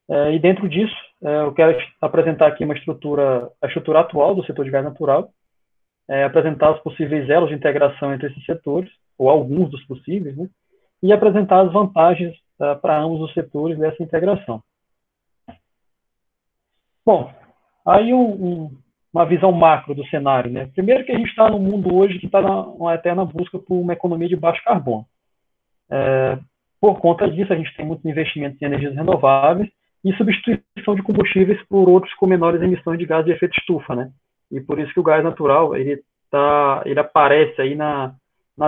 E dentro disso, eu quero apresentar aqui a estrutura atual do setor de gás natural, apresentar os possíveis elos de integração entre esses setores, ou alguns dos possíveis, né? E apresentar as vantagens para ambos os setores dessa integração. Bom, aí uma visão macro do cenário, né? Primeiro que a gente está num mundo hoje que está numa eterna busca por uma economia de baixo carbono. Por conta disso, a gente tem muitos investimentos em energias renováveis e substituição de combustíveis por outros com menores emissões de gás de efeito estufa, né? E por isso que o gás natural ele aparece aí na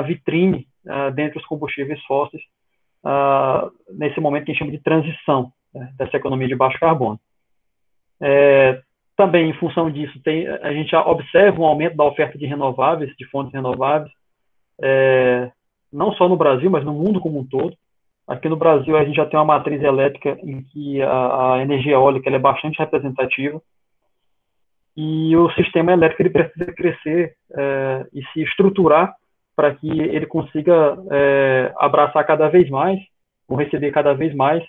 vitrine dentre os combustíveis fósseis nesse momento que a gente chama de transição, né, dessa economia de baixo carbono. Também, em função disso, a gente observa um aumento da oferta de renováveis, de fontes renováveis, não só no Brasil, mas no mundo como um todo. Aqui no Brasil, a gente já tem uma matriz elétrica em que a energia eólica é bastante representativa, e o sistema elétrico ele precisa crescer e se estruturar para que ele consiga abraçar cada vez mais, ou receber cada vez mais,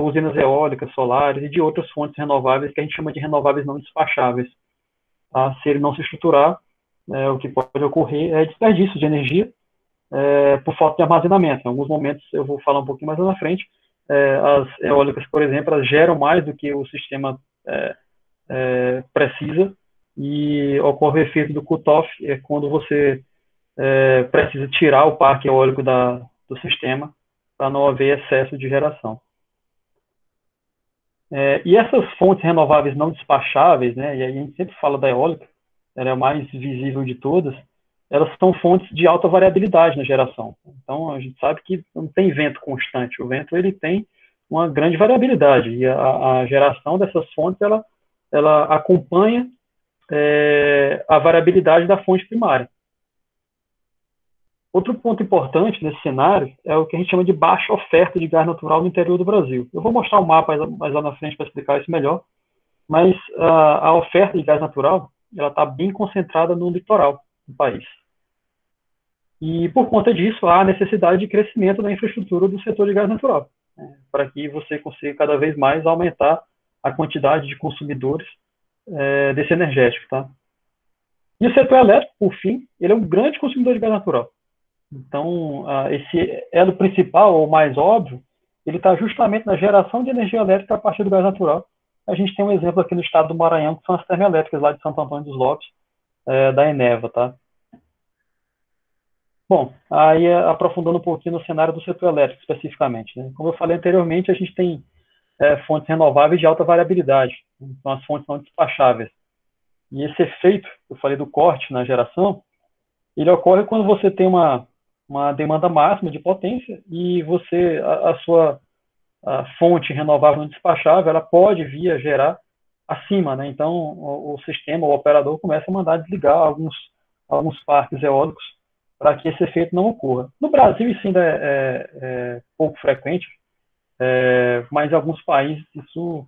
usinas eólicas, solares e de outras fontes renováveis que a gente chama de renováveis não despacháveis. Tá? Se ele não se estruturar, o que pode ocorrer é desperdício de energia por falta de armazenamento. Em alguns momentos, eu vou falar um pouquinho mais lá na frente, as eólicas, por exemplo, elas geram mais do que o sistema precisa, e ocorre o efeito do cut-off, quando você precisa tirar o parque eólico do sistema para não haver excesso de geração. E essas fontes renováveis não despacháveis, né, e aí a gente sempre fala da eólica, ela é a mais visível de todas, elas são fontes de alta variabilidade na geração. Então, a gente sabe que não tem vento constante. O vento ele tem uma grande variabilidade, e a geração dessas fontes ela acompanha a variabilidade da fonte primária. Outro ponto importante nesse cenário é o que a gente chama de baixa oferta de gás natural no interior do Brasil. Eu vou mostrar um mapa mais lá na frente para explicar isso melhor, mas a oferta de gás natural está bem concentrada no litoral do país. E por conta disso, há a necessidade de crescimento da infraestrutura do setor de gás natural, né, para que você consiga cada vez mais aumentar a quantidade de consumidores desse energético. Tá? E o setor elétrico, por fim, ele é um grande consumidor de gás natural. Então, esse elo principal, ou mais óbvio, ele está justamente na geração de energia elétrica a partir do gás natural. A gente tem um exemplo aqui no estado do Maranhão, que são as termoelétricas lá de Santo Antônio dos Lopes, da Eneva. Tá? Bom, aí aprofundando um pouquinho no cenário do setor elétrico, especificamente. Né? Como eu falei anteriormente, a gente tem fontes renováveis de alta variabilidade, então as fontes não despacháveis. E esse efeito, eu falei do corte na geração, ele ocorre quando você tem uma demanda máxima de potência e a sua fonte renovável não despachável, ela pode vir a gerar acima, né? Então o sistema, o operador começa a mandar desligar alguns parques eólicos para que esse efeito não ocorra. No Brasil isso ainda é pouco frequente, mas em alguns países isso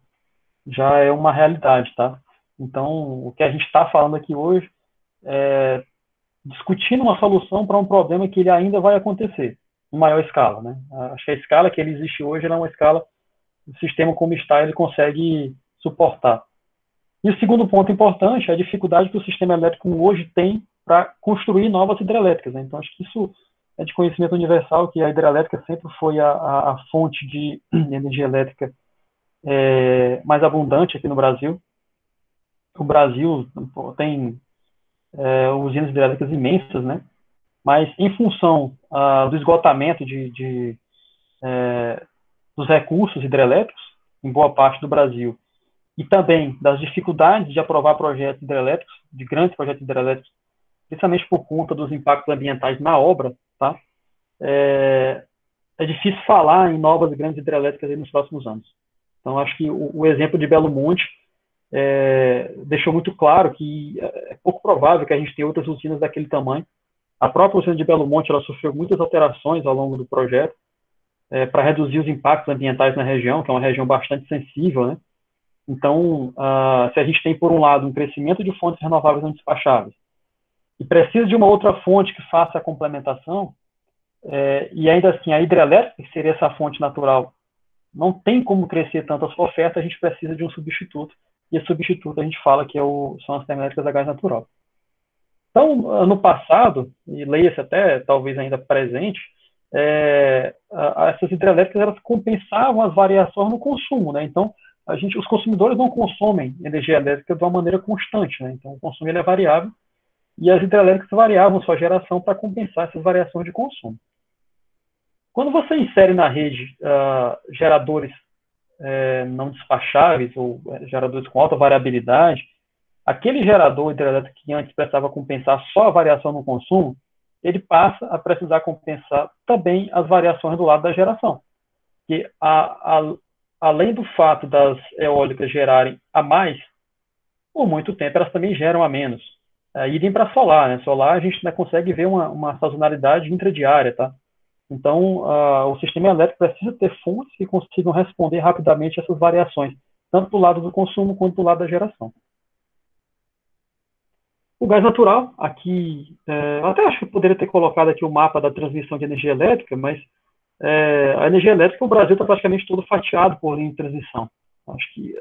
já é uma realidade, tá? Então o que a gente está falando aqui hoje é discutindo uma solução para um problema que ele ainda vai acontecer em maior escala, né? Acho que a escala que ele existe hoje é uma escala, o sistema como está, ele consegue suportar. E o segundo ponto importante é a dificuldade que o sistema elétrico hoje tem para construir novas hidrelétricas, né? Então, acho que isso é de conhecimento universal, que a hidrelétrica sempre foi a fonte de energia elétrica mais abundante aqui no Brasil. O Brasil tem usinas hidrelétricas imensas, né? Mas em função do esgotamento dos recursos hidrelétricos em boa parte do Brasil e também das dificuldades de aprovar projetos hidrelétricos, de grandes projetos hidrelétricos, principalmente por conta dos impactos ambientais na obra, tá? É difícil falar em novas grandes hidrelétricas aí nos próximos anos. Então, acho que o exemplo de Belo Monte deixou muito claro que é pouco provável que a gente tenha outras usinas daquele tamanho. A própria usina de Belo Monte ela sofreu muitas alterações ao longo do projeto para reduzir os impactos ambientais na região, que é uma região bastante sensível, né? Então, se a gente tem, por um lado, um crescimento de fontes renováveis não despacháveis e precisa de uma outra fonte que faça a complementação, e ainda assim a hidrelétrica, que seria essa fonte natural, não tem como crescer tanto a sua oferta, a gente precisa de um substituto. E esse substituto a gente fala que são as termoelétricas a gás natural. Então, no passado, e leia-se até talvez ainda presente, essas hidrelétricas elas compensavam as variações no consumo, né? Então, os consumidores não consomem energia elétrica de uma maneira constante, né? Então, o consumo ele é variável e as hidrelétricas variavam sua geração para compensar essas variações de consumo. Quando você insere na rede geradores não despacháveis ou geradores com alta variabilidade, aquele gerador hidrelétrico que antes precisava compensar só a variação no consumo, ele passa a precisar compensar também as variações do lado da geração. Porque, além do fato das eólicas gerarem a mais, por muito tempo elas também geram a menos. Idem para solar, né? Solar a gente ainda consegue ver uma sazonalidade intradiária, tá? Então, o sistema elétrico precisa ter fontes que consigam responder rapidamente a essas variações, tanto do lado do consumo quanto do lado da geração. O gás natural, aqui, eu até acho que eu poderia ter colocado aqui o mapa da transmissão de energia elétrica, mas a energia elétrica, o Brasil está praticamente todo fatiado por linha de transmissão. Acho que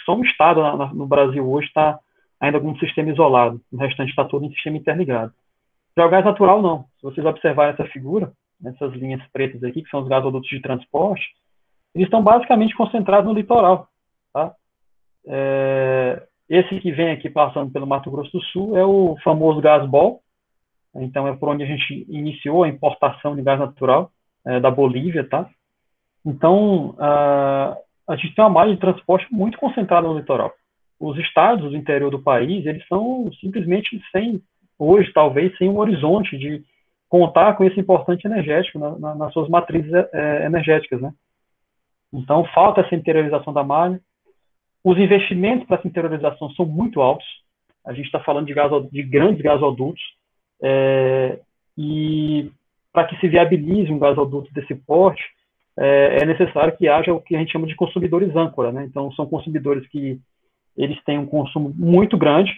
só um estado no Brasil hoje está ainda com um sistema isolado, o restante está todo em sistema interligado. Já o gás natural, não. Se vocês observarem essa figura, essas linhas pretas aqui, que são os gasodutos de transporte, eles estão basicamente concentrados no litoral. Tá? Esse que vem aqui passando pelo Mato Grosso do Sul é o famoso Gasbol. Então, é por onde a gente iniciou a importação de gás natural da Bolívia. Tá? Então, a gente tem uma malha de transporte muito concentrada no litoral. Os estados do interior do país, eles são simplesmente hoje, talvez, sem um horizonte de contar com esse importante energético nas suas matrizes energéticas, né? Então, falta essa interiorização da malha. Os investimentos para essa interiorização são muito altos. A gente está falando de grandes gasodutos. E para que se viabilize um gasoduto desse porte, é necessário que haja o que a gente chama de consumidores âncora, né? Então, são consumidores que eles têm um consumo muito grande,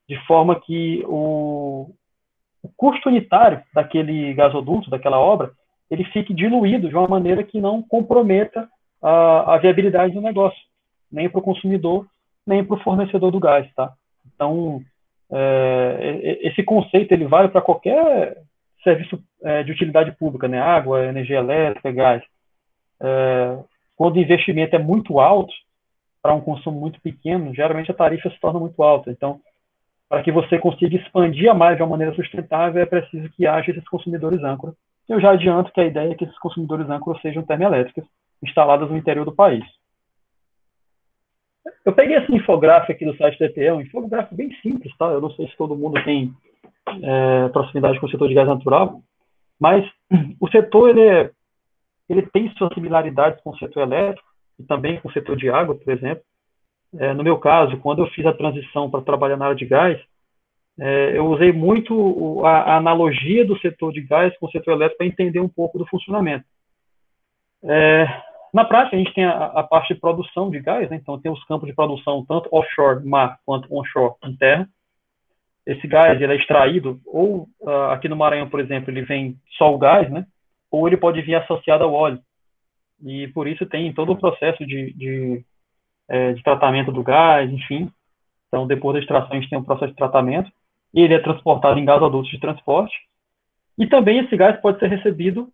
de forma que o custo unitário daquele gasoduto, daquela obra, ele fique diluído de uma maneira que não comprometa a viabilidade do negócio, nem para o consumidor, nem para o fornecedor do gás. Tá? Então, esse conceito ele vale para qualquer serviço de utilidade pública, né? Água, energia elétrica, gás. Quando o investimento é muito alto, para um consumo muito pequeno, geralmente a tarifa se torna muito alta. Então, para que você consiga expandir a malha de uma maneira sustentável, é preciso que haja esses consumidores âncora. Eu já adianto que a ideia é que esses consumidores âncora sejam termoelétricas instaladas no interior do país. Eu peguei esse infográfico aqui do site do EPE, um infográfico bem simples, tá? Eu não sei se todo mundo tem proximidade com o setor de gás natural, mas o setor ele tem suas similaridades com o setor elétrico e também com o setor de água, por exemplo. No meu caso, quando eu fiz a transição para trabalhar na área de gás, eu usei muito a analogia do setor de gás com o setor elétrico para entender um pouco do funcionamento. Na prática, a gente tem a parte de produção de gás, né? Então tem os campos de produção, tanto offshore, mar, quanto onshore, em terra. Esse gás ele é extraído, ou aqui no Maranhão, por exemplo, ele vem só o gás, né? Ou ele pode vir associado ao óleo. E por isso tem todo o processo de tratamento do gás, enfim. Então, depois da extração, a gente tem um processo de tratamento. E ele é transportado em gasodutos de transporte. E também esse gás pode ser recebido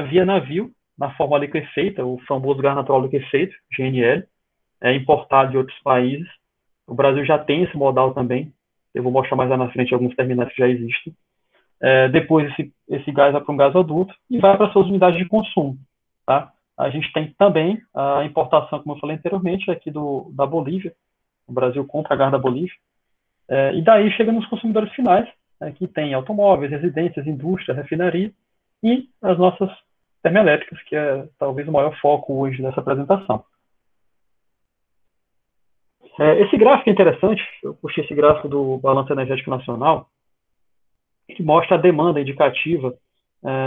via navio, na forma liquefeita, o famoso gás natural liquefeito, GNL, importado de outros países. O Brasil já tem esse modal também. Eu vou mostrar mais lá na frente alguns terminais que já existem. Depois, esse gás vai para um gasoduto e vai para suas unidades de consumo. Tá? A gente tem também a importação, como eu falei anteriormente, aqui da Bolívia. O Brasil compra gás da Bolívia. E daí chega nos consumidores finais, que tem automóveis, residências, indústria, refinaria e as nossas termoelétricas, que é talvez o maior foco hoje dessa apresentação. Esse gráfico é interessante, eu puxei esse gráfico do Balanço Energético Nacional, que mostra a demanda indicativa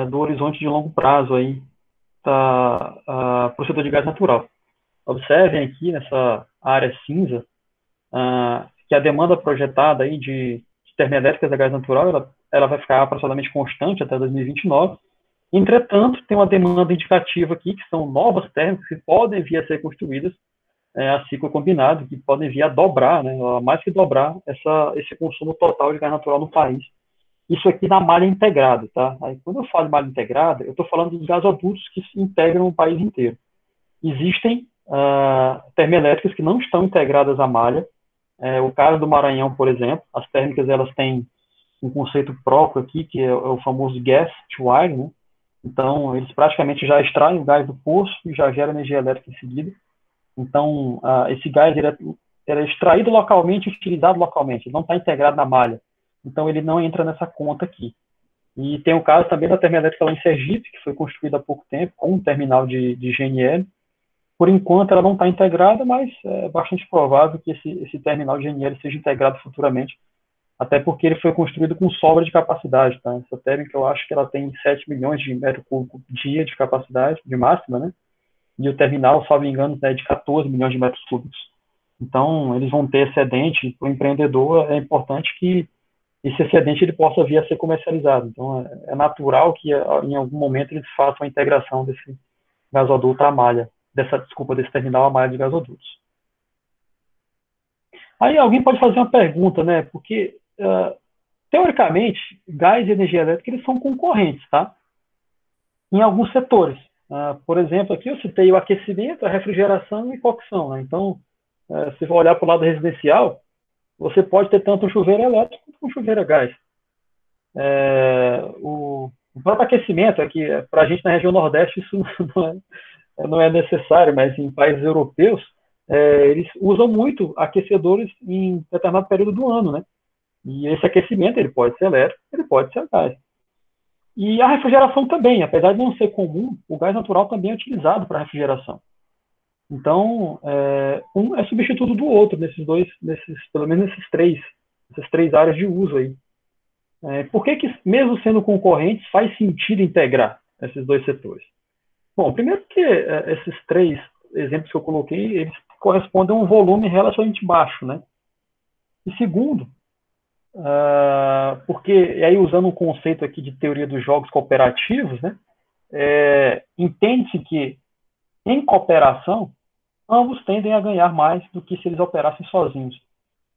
do horizonte de longo prazo aí para o setor de gás natural. Observem aqui nessa área cinza que a demanda projetada aí de termoelétricas a gás natural ela vai ficar aproximadamente constante até 2029, Entretanto, tem uma demanda indicativa aqui, que são novas térmicas que podem vir a ser construídas a ciclo combinado, que podem vir a dobrar, né, a mais que dobrar esse consumo total de gás natural no país. Isso aqui na malha integrada, tá? Aí, quando eu falo de malha integrada, eu estou falando dos gasodutos que se integram no país inteiro. Existem termoelétricas que não estão integradas à malha. O caso do Maranhão, por exemplo, as térmicas elas têm um conceito próprio aqui, que é o famoso gas to wire, né? Então, eles praticamente já extraem o gás do poço e já geram energia elétrica em seguida. Então, esse gás ele é extraído localmente e utilizado localmente, ele não está integrado na malha. Então, ele não entra nessa conta aqui. E tem o caso também da termoelétrica lá em Sergipe, que foi construída há pouco tempo, com um terminal de GNL. Por enquanto, ela não está integrada, mas é bastante provável que esse terminal de GNL seja integrado futuramente, até porque ele foi construído com sobra de capacidade. Tá? Essa térmica, eu acho que ela tem 7 milhões de metros cúbicos dia de capacidade, de máxima, né? E o terminal, salvo engano, é de 14 milhões de metros cúbicos. Então, eles vão ter excedente. Para o empreendedor, é importante que esse excedente ele possa vir a ser comercializado. Então, é natural que em algum momento eles façam a integração desse gasoduto à malha, desse terminal à malha de gasodutos. Aí alguém pode fazer uma pergunta, né? Porque, teoricamente, gás e energia elétrica eles são concorrentes, tá? Em alguns setores. Por exemplo, aqui eu citei o aquecimento, a refrigeração e cocção. Né? Então, se for olhar para o lado residencial, você pode ter tanto um chuveiro elétrico quanto um chuveiro a gás. O próprio aquecimento, aqui, para a gente na região Nordeste, isso não é necessário, mas em países europeus, eles usam muito aquecedores em determinado período do ano, né? E esse aquecimento, ele pode ser elétrico, ele pode ser a gás. E a refrigeração também, apesar de não ser comum, o gás natural também é utilizado para refrigeração. Então, um é substituto do outro pelo menos essas três áreas de uso aí. Por que, mesmo sendo concorrentes, faz sentido integrar esses dois setores? Bom, primeiro que esses três exemplos que eu coloquei, eles correspondem a um volume relativamente baixo, né? E segundo, porque, e aí usando um conceito aqui de teoria dos jogos cooperativos, né? Entende-se que, em cooperação, ambos tendem a ganhar mais do que se eles operassem sozinhos.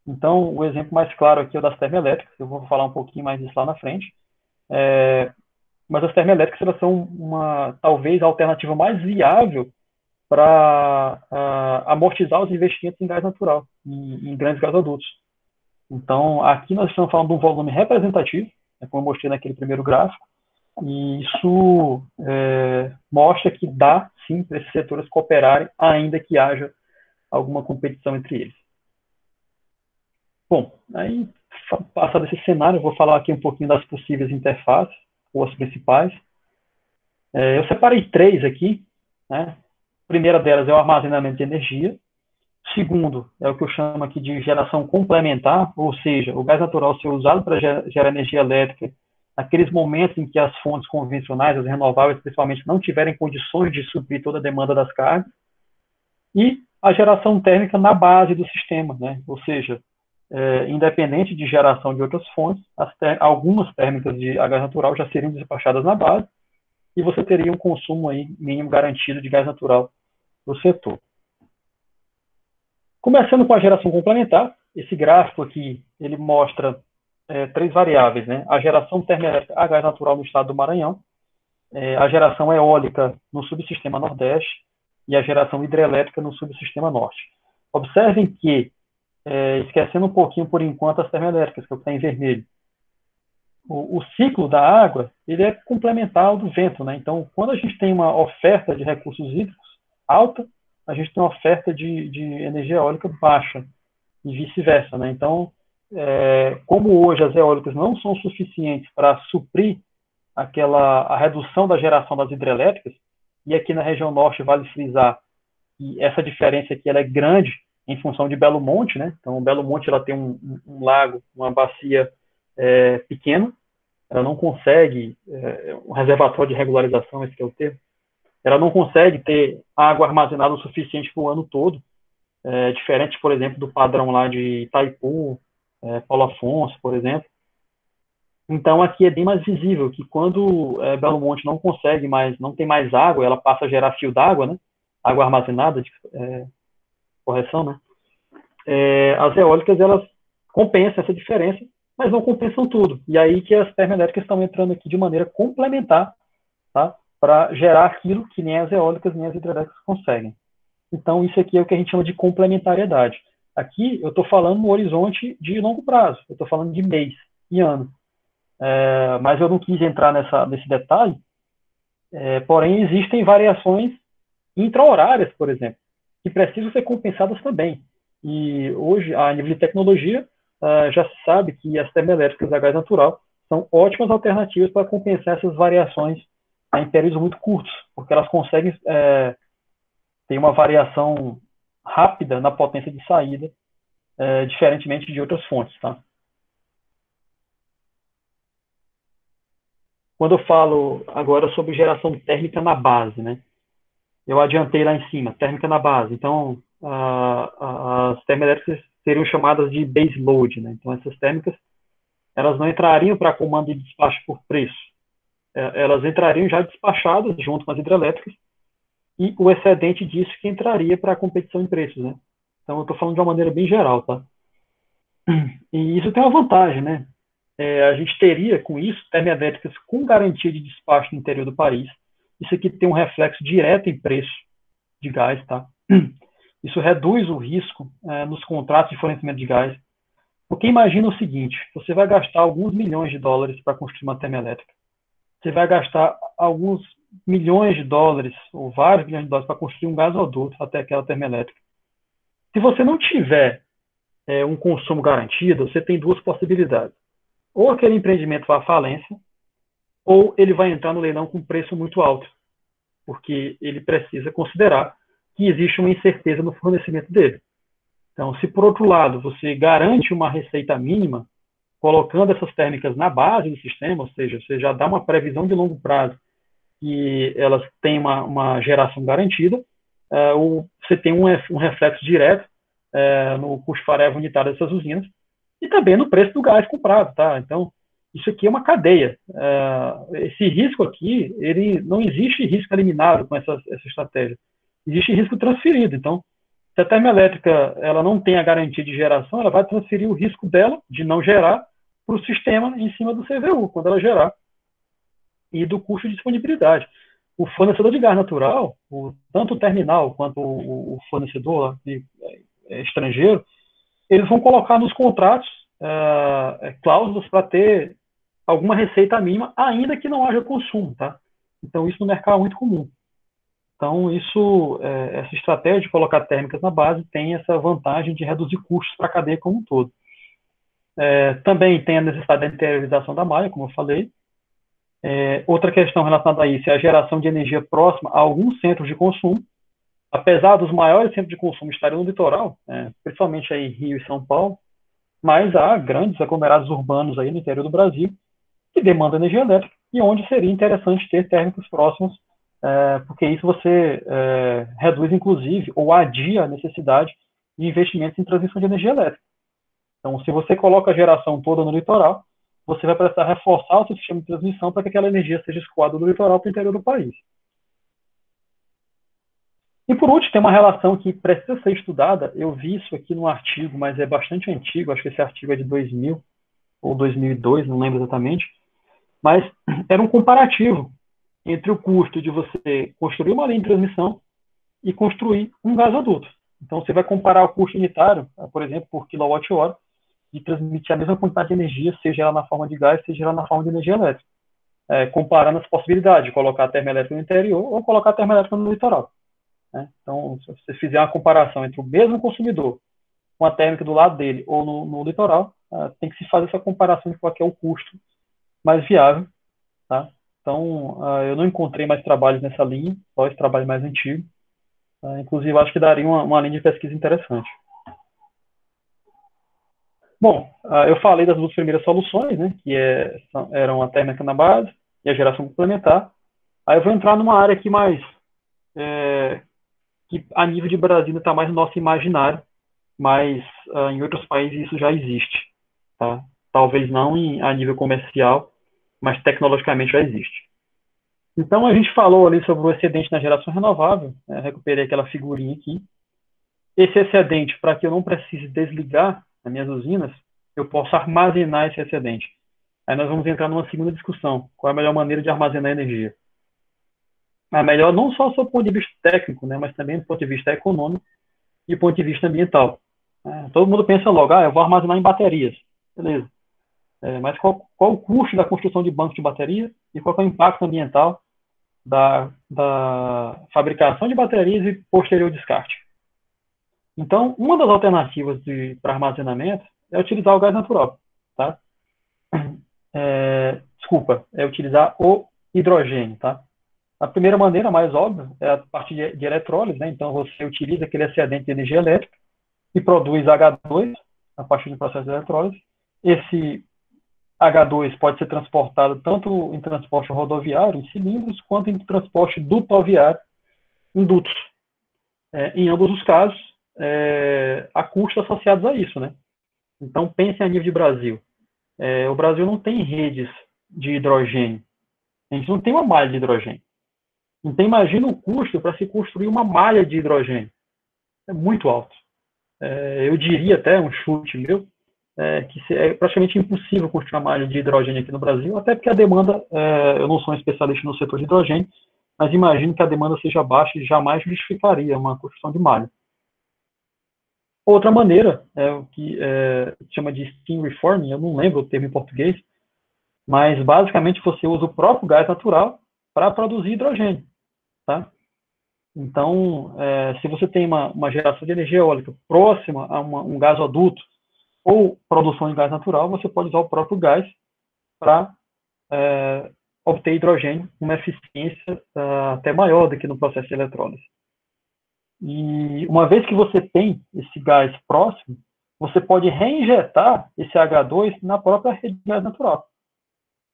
Então, o exemplo mais claro aqui é o das termoelétricas, eu vou falar um pouquinho mais disso lá na frente, mas as termoelétricas elas são talvez a alternativa mais viável para amortizar os investimentos em gás natural, em grandes gasodutos. Então, aqui nós estamos falando de um volume representativo, como eu mostrei naquele primeiro gráfico, e isso mostra que dá, sim, para esses setores cooperarem, ainda que haja alguma competição entre eles. Bom, aí, passado esse cenário, eu vou falar aqui um pouquinho das possíveis interfaces, ou as principais. Eu separei três aqui, né? A primeira delas é o armazenamento de energia. Segundo, é o que eu chamo aqui de geração complementar, ou seja, o gás natural ser usado para gerar energia elétrica naqueles momentos em que as fontes convencionais, as renováveis, principalmente, não tiverem condições de suprir toda a demanda das cargas. E a geração térmica na base do sistema, né? Ou seja, independente de geração de outras fontes, algumas térmicas de gás natural já seriam despachadas na base e você teria um consumo aí mínimo garantido de gás natural no setor. Começando com a geração complementar, esse gráfico aqui ele mostra três variáveis, né? A geração termoelétrica a gás natural no estado do Maranhão, a geração eólica no subsistema Nordeste e a geração hidrelétrica no subsistema Norte. Observem que, esquecendo um pouquinho por enquanto as termoelétricas, que é o que está em vermelho, o ciclo da água ele é complementar ao do vento, né? Então, quando a gente tem uma oferta de recursos hídricos alta, a gente tem uma oferta de energia eólica baixa e vice-versa, né? Então, como hoje as eólicas não são suficientes para suprir a redução da geração das hidrelétricas, e aqui na região norte vale frisar que essa diferença aqui ela é grande em função de Belo Monte, né? Então, Belo Monte ela tem um lago, uma bacia pequena, ela não consegue, um reservatório de regularização, esse que é o termo, ela não consegue ter água armazenada o suficiente para o ano todo, diferente, por exemplo, do padrão lá de Itaipu, Paulo Afonso, por exemplo. Então, aqui é bem mais visível que quando Belo Monte não consegue mais, não tem mais água, ela passa a gerar fio d'água, né? Água armazenada, correção, né? As eólicas, elas compensam essa diferença, mas não compensam tudo. E aí que as termoelétricas estão entrando aqui de maneira complementar, tá? Para gerar aquilo que nem as eólicas nem as hidrelétricas conseguem. Então, isso aqui é o que a gente chama de complementariedade. Aqui, eu estou falando no horizonte de longo prazo, eu estou falando de mês e ano. Mas eu não quis entrar nesse detalhe, porém, existem variações intra-horárias, por exemplo, que precisam ser compensadas também. E hoje, a nível de tecnologia, já se sabe que as termoelétricas a gás natural são ótimas alternativas para compensar essas variações em períodos muito curtos, porque elas conseguem ter uma variação rápida na potência de saída, diferentemente de outras fontes, tá? Quando eu falo agora sobre geração térmica na base, né? Eu adiantei lá em cima, térmica na base. Então, as termoelétricas seriam chamadas de base load, né? Então, essas térmicas, elas não entrariam para comando de despacho por preço. Elas entrariam já despachadas junto com as hidrelétricas e o excedente disso que entraria para a competição em preços, né? Então, eu estou falando de uma maneira bem geral, tá? E isso tem uma vantagem, né? A gente teria, com isso, termoelétricas com garantia de despacho no interior do país. Isso aqui tem um reflexo direto em preço de gás, tá? Isso reduz o risco nos contratos de fornecimento de gás. Porque imagina o seguinte, você vai gastar alguns milhões de dólares para construir uma termoelétrica. Você vai gastar alguns milhões de dólares, ou vários milhões de dólares, para construir um gasoduto até aquela termoelétrica. Se você não tiver um consumo garantido, você tem duas possibilidades. Ou aquele empreendimento vai à falência, ou ele vai entrar no leilão com preço muito alto, porque ele precisa considerar que existe uma incerteza no fornecimento dele. Então, se por outro lado você garante uma receita mínima, colocando essas térmicas na base do sistema, ou seja, você já dá uma previsão de longo prazo que elas têm uma geração garantida, você tem um reflexo direto no custo variável unitário dessas usinas e também no preço do gás comprado, tá? Então, isso aqui é uma cadeia. Esse risco aqui, ele não existe risco eliminado com essa estratégia. Existe risco transferido. Então, se a termoelétrica ela não tem a garantia de geração, ela vai transferir o risco dela de não gerar para o sistema em cima do CVU, quando ela gerar, e do custo de disponibilidade. O fornecedor de gás natural, tanto o terminal quanto o fornecedor estrangeiro, eles vão colocar nos contratos cláusulas para ter alguma receita mínima, ainda que não haja consumo, tá? Então, isso no mercado é muito comum. Então, essa estratégia de colocar térmicas na base tem essa vantagem de reduzir custos para a cadeia como um todo. Também tem a necessidade da interiorização da malha, como eu falei. Outra questão relacionada a isso é a geração de energia próxima a alguns centros de consumo. Apesar dos maiores centros de consumo estarem no litoral, principalmente aí Rio e São Paulo, mas há grandes aglomerados urbanos aí no interior do Brasil que demandam energia elétrica e onde seria interessante ter térmicos próximos, porque isso você reduz, inclusive, ou adia a necessidade de investimentos em transmissão de energia elétrica. Então, se você coloca a geração toda no litoral, você vai precisar reforçar o seu sistema de transmissão para que aquela energia seja escoada do litoral para o interior do país. E por último, tem uma relação que precisa ser estudada. Eu vi isso aqui num artigo, mas é bastante antigo, acho que esse artigo é de 2000 ou 2002, não lembro exatamente, mas era um comparativo entre o custo de você construir uma linha de transmissão e construir um gasoduto. Então, você vai comparar o custo unitário, por exemplo, por quilowatt-hora, de transmitir a mesma quantidade de energia, seja ela na forma de gás, seja ela na forma de energia elétrica. Comparando as possibilidades de colocar a termoelétrica no interior ou colocar a termoelétrica no litoral. Então, se você fizer uma comparação entre o mesmo consumidor com a térmica do lado dele ou no litoral, tem que se fazer essa comparação de qual é o custo mais viável. Tá? Então, eu não encontrei mais trabalhos nessa linha, só esse trabalho mais antigo. Inclusive, acho que daria uma linha de pesquisa interessante. Bom, eu falei das duas primeiras soluções, né, que eram a térmica na base e a geração complementar. Aí eu vou entrar numa área aqui mais que a nível de Brasil está mais no nosso imaginário, mas em outros países isso já existe. Tá? talvez não a nível comercial, mas tecnologicamente já existe. Então, a gente falou ali sobre o excedente na geração renovável, né? Recuperei aquela figurinha aqui. Esse excedente, para que eu não precise desligar as minhas usinas, eu posso armazenar esse excedente. Aí nós vamos entrar numa segunda discussão. Qual é a melhor maneira de armazenar energia? A melhor não só do ponto de vista técnico, né, mas também do ponto de vista econômico e do ponto de vista ambiental. Todo mundo pensa logo, eu vou armazenar em baterias. Beleza. Mas qual o custo da construção de bancos de bateria e qual é o impacto ambiental da fabricação de baterias e posterior descarte? Então, uma das alternativas para armazenamento é utilizar o gás natural. Tá? Desculpa, é utilizar o hidrogênio. Tá? A primeira maneira, mais óbvia, é a partir de eletrólise. Né? Então, você utiliza aquele excedente de energia elétrica e produz H2 a partir do processo de eletrólise. Esse H2 pode ser transportado tanto em transporte rodoviário, em cilindros, quanto em transporte dutoviário, em dutos. Em ambos os casos, há custos associados a isso. Né? Então, pense a nível de Brasil. O Brasil não tem redes de hidrogênio. A gente não tem uma malha de hidrogênio. Então, imagina o custo para se construir uma malha de hidrogênio. É muito alto. Eu diria até, um chute meu, que é praticamente impossível construir uma malha de hidrogênio aqui no Brasil, até porque a demanda, eu não sou um especialista no setor de hidrogênio, mas imagino que a demanda seja baixa e jamais justificaria uma construção de malha. Outra maneira é o que se chama de steam reforming, eu não lembro o termo em português, mas basicamente você usa o próprio gás natural para produzir hidrogênio. Tá? Então, se você tem uma geração de energia eólica próxima a um gasoduto ou produção de gás natural, você pode usar o próprio gás para obter hidrogênio com uma eficiência até maior do que no processo de eletrólise. E uma vez que você tem esse gás próximo, você pode reinjetar esse H2 na própria rede de gás natural.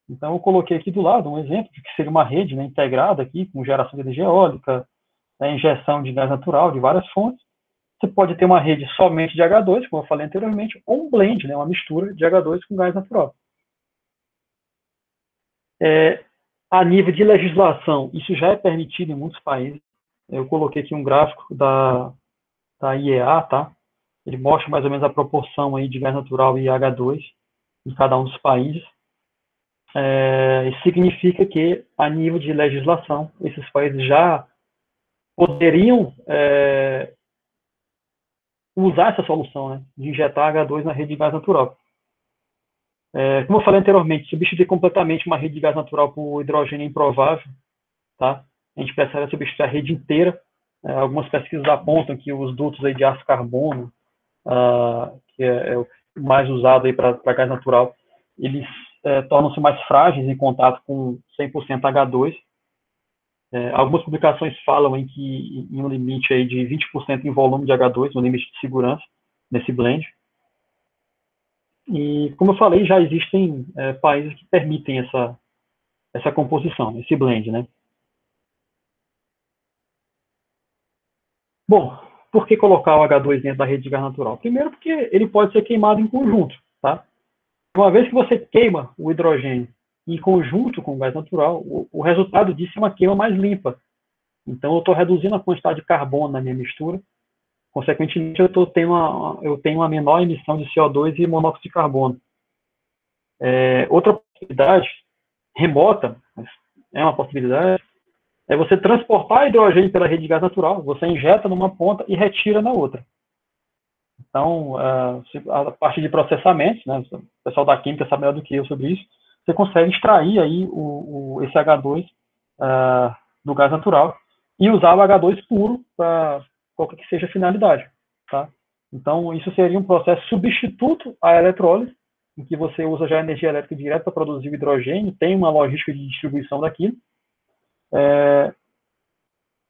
Então, eu coloquei aqui do lado um exemplo de que seria uma rede, né, integrada aqui, com geração de energia eólica, injeção de gás natural de várias fontes. Você pode ter uma rede somente de H2, como eu falei anteriormente, ou um blend, né, uma mistura de H2 com gás natural. A nível de legislação, isso já é permitido em muitos países. Eu coloquei aqui um gráfico da IEA, tá? Ele mostra mais ou menos a proporção aí de gás natural e H2 em cada um dos países. Isso significa que, a nível de legislação, esses países já poderiam usar essa solução, né, de injetar H2 na rede de gás natural. Como eu falei anteriormente, substituir completamente uma rede de gás natural por hidrogênio é improvável. Tá? A gente precisaria substituir a rede inteira. Algumas pesquisas apontam que os dutos aí de aço carbono, que é o mais usado para gás natural, eles tornam-se mais frágeis em contato com 100% H2. Algumas publicações falam em que em um limite aí de 20% em volume de H2, no limite de segurança, nesse blend. E, como eu falei, já existem países que permitem essa composição, esse blend, né? Bom, por que colocar o H2 dentro da rede de gás natural? Primeiro, porque ele pode ser queimado em conjunto, tá? Uma vez que você queima o hidrogênio em conjunto com o gás natural, o resultado disso é uma queima mais limpa. Então, eu estou reduzindo a quantidade de carbono na minha mistura. Consequentemente, eu tenho uma menor emissão de CO2 e monóxido de carbono. Outra possibilidade, remota, mas é uma possibilidade, é você transportar hidrogênio pela rede de gás natural. Você injeta numa ponta e retira na outra. Então, a partir de processamentos, né, o pessoal da química sabe melhor do que eu sobre isso, você consegue extrair aí esse H2 do gás natural e usar o H2 puro para qualquer que seja a finalidade. Tá? Então, isso seria um processo substituto à eletrólise, em que você usa já energia elétrica direta para produzir o hidrogênio, tem uma logística de distribuição daquilo.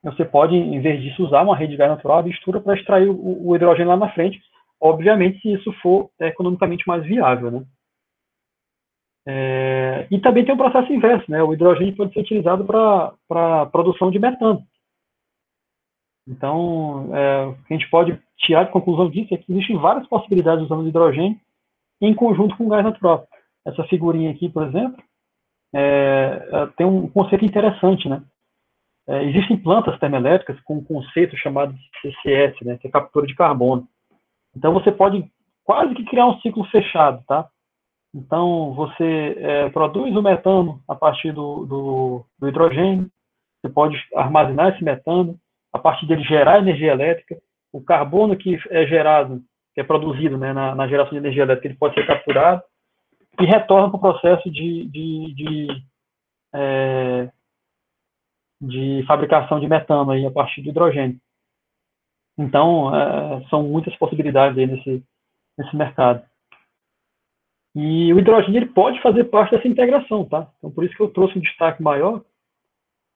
Você pode, em vez disso, usar uma rede de gás natural, a mistura, para extrair o hidrogênio lá na frente, obviamente, se isso for economicamente mais viável. Né? E também tem um processo inverso, né? O hidrogênio pode ser utilizado para a produção de metano. Então, o que a gente pode tirar de conclusão disso é que existem várias possibilidades usando hidrogênio em conjunto com o gás natural. Essa figurinha aqui, por exemplo, tem um conceito interessante, né? Existem plantas termoelétricas com um conceito chamado de CCS, né, que é captura de carbono. Então, você pode quase que criar um ciclo fechado, tá? Então, você produz o metano a partir do hidrogênio, você pode armazenar esse metano, a partir dele gerar energia elétrica, o carbono que é gerado, que é produzido, né, na geração de energia elétrica, ele pode ser capturado e retorna para o processo de fabricação de metano aí, a partir do hidrogênio. Então, são muitas possibilidades aí nesse mercado. E o hidrogênio ele pode fazer parte dessa integração, tá? Então, por isso que eu trouxe um destaque maior,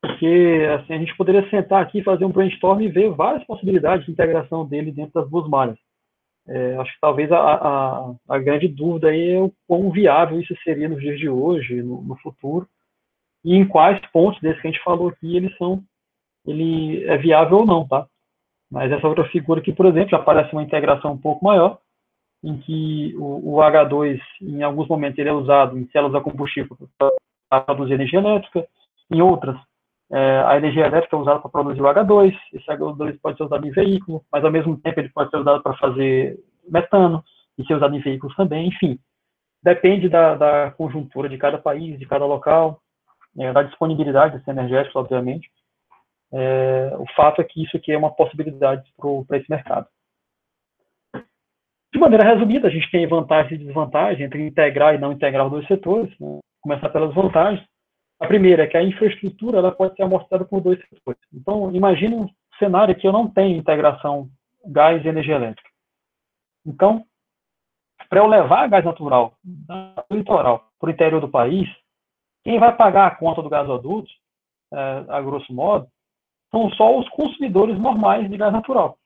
porque assim, a gente poderia sentar aqui, fazer um brainstorm e ver várias possibilidades de integração dele dentro das duas malhas. Acho que talvez a grande dúvida aí é o quão viável isso seria nos dias de hoje, no futuro, e em quais pontos desses que a gente falou aqui ele é viável ou não, tá? Mas essa outra figura aqui, por exemplo, já parece uma integração um pouco maior, em que o H2, em alguns momentos, ele é usado em células a combustível para produzir energia elétrica, em outras, a energia elétrica é usada para produzir o H2, esse H2 pode ser usado em veículo, mas ao mesmo tempo ele pode ser usado para fazer metano, e ser usado em veículos também, enfim. Depende da conjuntura de cada país, de cada local, da disponibilidade desse energético, obviamente. O fato é que isso aqui é uma possibilidade para esse mercado. De maneira resumida, a gente tem vantagens e desvantagens entre integrar e não integrar os dois setores. Né? Começar pelas vantagens. A primeira é que a infraestrutura ela pode ser amortizada por dois setores. Então, imagine um cenário que eu não tenho integração gás e energia elétrica. Então, para eu levar gás natural do litoral para o interior do país, quem vai pagar a conta do gasoduto, a grosso modo, são só os consumidores normais de gás natural,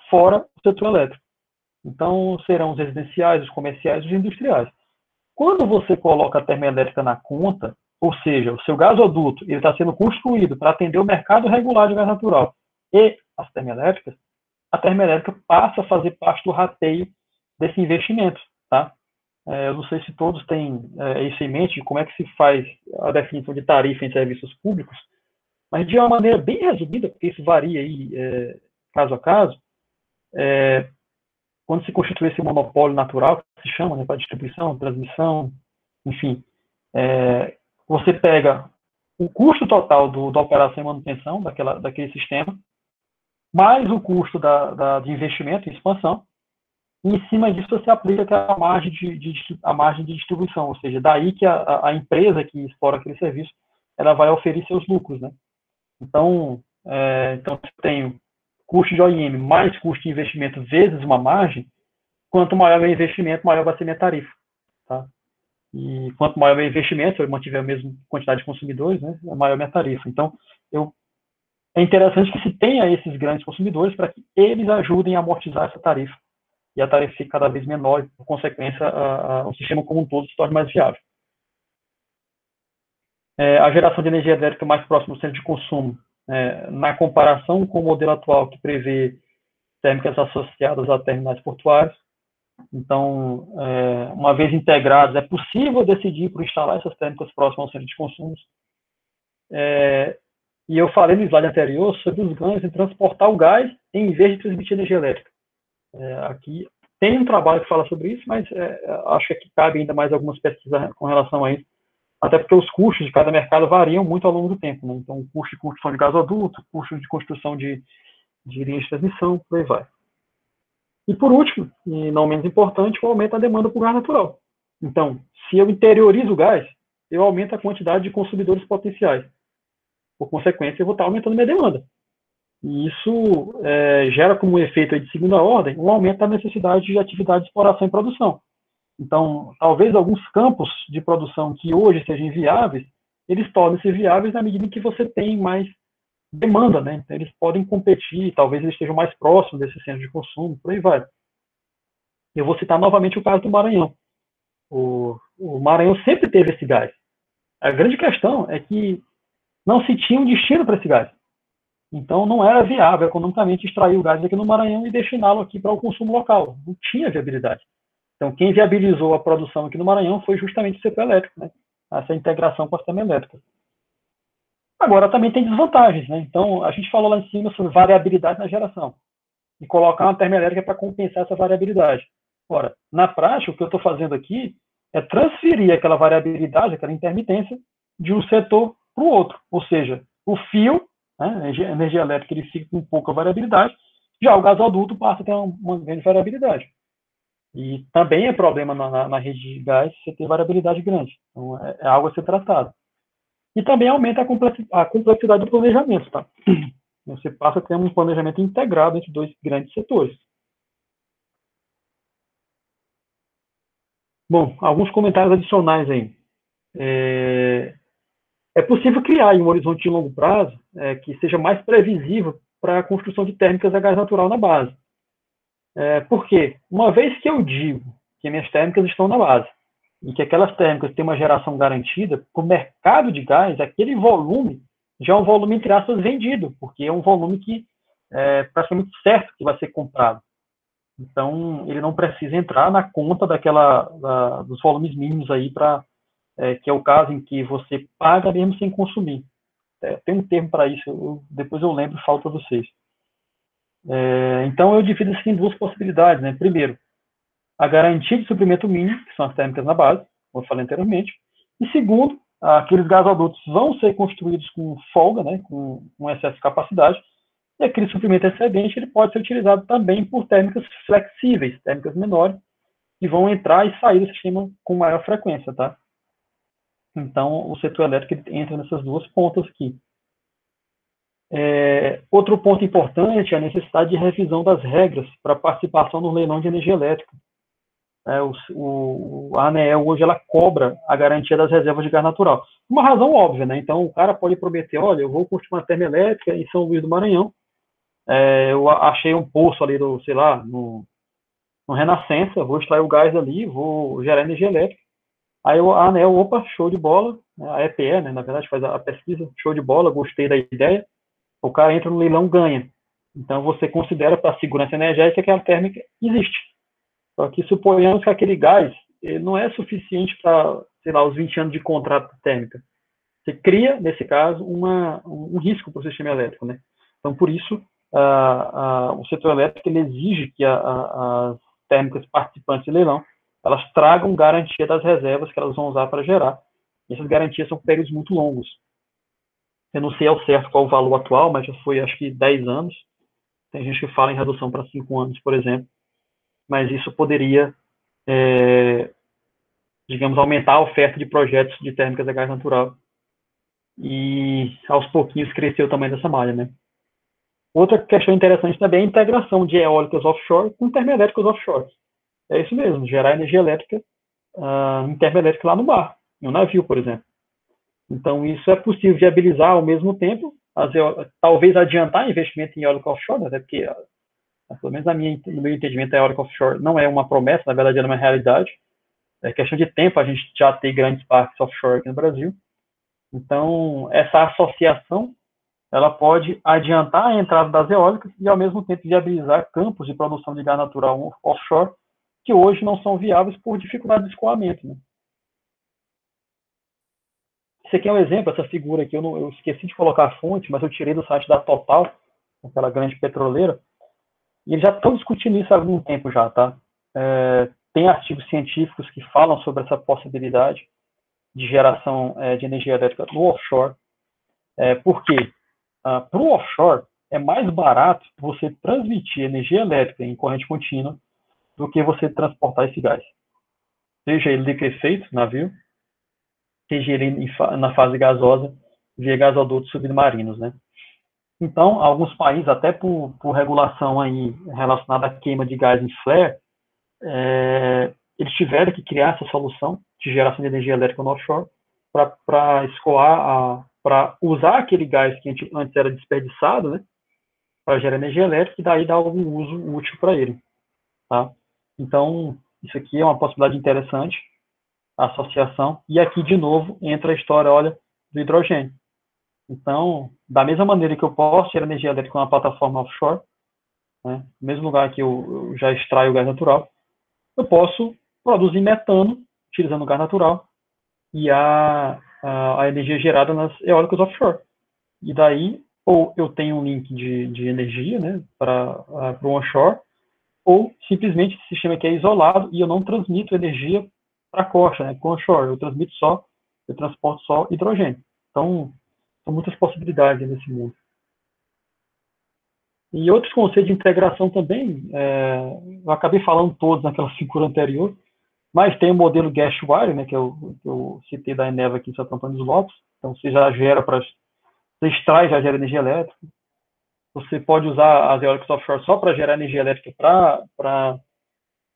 fora o setor elétrico. Então, serão os residenciais, os comerciais, os industriais. Quando você coloca a termoelétrica na conta, ou seja, o seu gasoduto ele está sendo construído para atender o mercado regular de gás natural e as termoelétricas, a termoelétrica passa a fazer parte do rateio desse investimento. Tá? Eu não sei se todos têm isso em mente, como é que se faz a definição de tarifa em serviços públicos, mas de uma maneira bem resumida, porque isso varia aí, caso a caso, quando se constitui esse monopólio natural, que se chama, né, para distribuição, transmissão, enfim, você pega o custo total da operação e manutenção daquele sistema, mais o custo de investimento e expansão, e em cima disso você aplica aquela margem de distribuição, ou seja, daí que a empresa que explora aquele serviço, ela vai oferir seus lucros, né? Então eu tenho custo de OIM mais custo de investimento vezes uma margem, quanto maior o meu investimento, maior vai ser minha tarifa. Tá? E quanto maior o meu investimento, se eu mantiver a mesma quantidade de consumidores, né, maior a minha tarifa. Então, é interessante que se tenha esses grandes consumidores para que eles ajudem a amortizar essa tarifa. E a tarifa fique cada vez menor e, por consequência, o sistema como um todo se torne mais viável. A geração de energia elétrica mais próxima do centro de consumo, na comparação com o modelo atual que prevê térmicas associadas a terminais portuários. Então, uma vez integradas, é possível decidir por instalar essas térmicas próximas ao centro de consumo. E eu falei no slide anterior sobre os ganhos em transportar o gás em vez de transmitir energia elétrica. Aqui tem um trabalho que fala sobre isso, mas acho que aqui cabe ainda mais algumas pesquisas com relação a isso, até porque os custos de cada mercado variam muito ao longo do tempo. Né? Então, o custo de construção de gasoduto, custo de construção de linhas de transmissão, por aí vai. E por último, e não menos importante, o aumento da demanda por gás natural. Então, se eu interiorizo o gás, eu aumento a quantidade de consumidores potenciais. Por consequência, eu vou estar aumentando minha demanda. E isso gera como efeito de segunda ordem um aumento da necessidade de atividade de exploração e produção. Então, talvez alguns campos de produção que hoje sejam inviáveis, eles tornem-se viáveis na medida em que você tem mais demanda, né? Então, eles podem competir, talvez eles estejam mais próximos desse centro de consumo, por aí vai. Eu vou citar novamente o caso do Maranhão. O Maranhão sempre teve esse gás. A grande questão é que não se tinha um destino para esse gás. Então, não era viável economicamente extrair o gás aqui no Maranhão e destiná-lo aqui para o consumo local. Não tinha viabilidade. Então, quem viabilizou a produção aqui no Maranhão foi justamente o setor elétrico, né? Essa integração com as termoelétricas. Agora, também tem desvantagens, né? Então, a gente falou lá em cima sobre variabilidade na geração e colocar uma termoelétrica para compensar essa variabilidade. Ora, na prática, o que eu estou fazendo aqui é transferir aquela variabilidade, aquela intermitência, de um setor para o outro. Ou seja, o fio, né, a energia elétrica, ele fica com pouca variabilidade, já o gasoduto passa a ter uma grande variabilidade. E também é problema na rede de gás você ter variabilidade grande. Então, é algo a ser tratado. E também aumenta a complexidade do planejamento, tá? Você passa a ter um planejamento integrado entre dois grandes setores. Bom, alguns comentários adicionais aí. É possível criar um horizonte de longo prazo que seja mais previsível para a construção de térmicas a gás natural na base. Por quê? Uma vez que eu digo que minhas térmicas estão na base e que aquelas térmicas têm uma geração garantida, o mercado de gás, aquele volume, já é um volume, entre aspas, vendido, porque é um volume que é praticamente certo que vai ser comprado. Então, ele não precisa entrar na conta dos volumes mínimos aí, que é o caso em que você paga mesmo sem consumir. Tem um termo para isso, depois eu lembro e falo para vocês. Então, eu divido isso em duas possibilidades. Né? Primeiro, a garantia de suprimento mínimo, que são as térmicas na base, como eu falei anteriormente. E segundo, aqueles gasodutos vão ser construídos com folga, né, com excesso de capacidade, e aquele suprimento excedente ele pode ser utilizado também por térmicas flexíveis, térmicas menores, que vão entrar e sair do sistema com maior frequência, tá? Então, o setor elétrico entra nessas duas pontas aqui. Outro ponto importante é a necessidade de revisão das regras para participação no leilão de energia elétrica. A ANEEL hoje ela cobra a garantia das reservas de gás natural. Uma razão óbvia, né? Então, o cara pode prometer, olha, eu vou construir uma termoelétrica em São Luís do Maranhão, eu achei um poço ali sei lá, no Renascença, vou extrair o gás ali, vou gerar energia elétrica. Aí a ANEEL, opa, show de bola, a EPE, né, na verdade, faz a pesquisa, show de bola, gostei da ideia, o cara entra no leilão, ganha. Então, você considera para a segurança energética que a térmica existe. Só que suponhamos que aquele gás não é suficiente para, sei lá, os 20 anos de contrato térmica. Você cria, nesse caso, um risco para o sistema elétrico, né? Então, por isso, o setor elétrico ele exige que as térmicas participantes de leilão elas tragam garantia das reservas que elas vão usar para gerar. E essas garantias são períodos muito longos. Eu não sei ao certo qual o valor atual, mas já foi, acho que, 10 anos. Tem gente que fala em redução para 5 anos, por exemplo. Mas isso poderia, digamos, aumentar a oferta de projetos de térmicas a gás natural. E, aos pouquinhos, crescer o tamanho dessa malha, né? Outra questão interessante também é a integração de eólicas offshore com termoelétricas offshore. É isso mesmo, gerar energia elétrica em termoelétrica lá no mar, em um navio, por exemplo. Então, isso é possível viabilizar ao mesmo tempo, talvez adiantar investimento em eólica offshore, até porque, pelo menos no meu entendimento, a eólica offshore não é uma promessa, na verdade, ela é uma realidade. É questão de tempo a gente já ter grandes parques offshore aqui no Brasil. Então, essa associação ela pode adiantar a entrada das eólicas e, ao mesmo tempo, viabilizar campos de produção de gás natural offshore que hoje não são viáveis por dificuldade de escoamento. Né? Esse aqui é um exemplo, essa figura aqui, eu esqueci de colocar a fonte, mas eu tirei do site da Total, aquela grande petroleira, e eles já estão discutindo isso há algum tempo já, tá? Tem artigos científicos que falam sobre essa possibilidade de geração de energia elétrica no offshore. Por quê? Para o offshore, é mais barato você transmitir energia elétrica em corrente contínua do que você transportar esse gás. Seja ele liquefeito, navio, seja ele na fase gasosa, via gasodutos submarinos, né? Então, alguns países, até por regulação aí relacionada à queima de gás em flare, eles tiveram que criar essa solução de geração de energia elétrica no offshore para escoar, para usar aquele gás que antes era desperdiçado, né, para gerar energia elétrica e daí dar algum uso útil para ele. Tá? Então, isso aqui é uma possibilidade interessante, a associação. E aqui, de novo, entra a história, olha, do hidrogênio. Então, da mesma maneira que eu posso gerar energia elétrica com uma plataforma offshore, né, no mesmo lugar que eu já extraio o gás natural, eu posso produzir metano, utilizando o gás natural, e a energia gerada nas eólicas offshore. E daí, ou eu tenho um link de energia, né, para o onshore, ou simplesmente esse sistema aqui é isolado e eu não transmito energia para a costa, né, para o onshore. Eu transporto só hidrogênio. Então, são muitas possibilidades nesse mundo. E outros conceitos de integração também, eu acabei falando todos naquela figura anterior, mas tem o modelo Guestwire, né, que eu citei da Eneva aqui em Santo Antônio dos Lopes. Então, você já gera você extrai, já gera energia elétrica. Você pode usar as eólicas offshore só para gerar energia elétrica para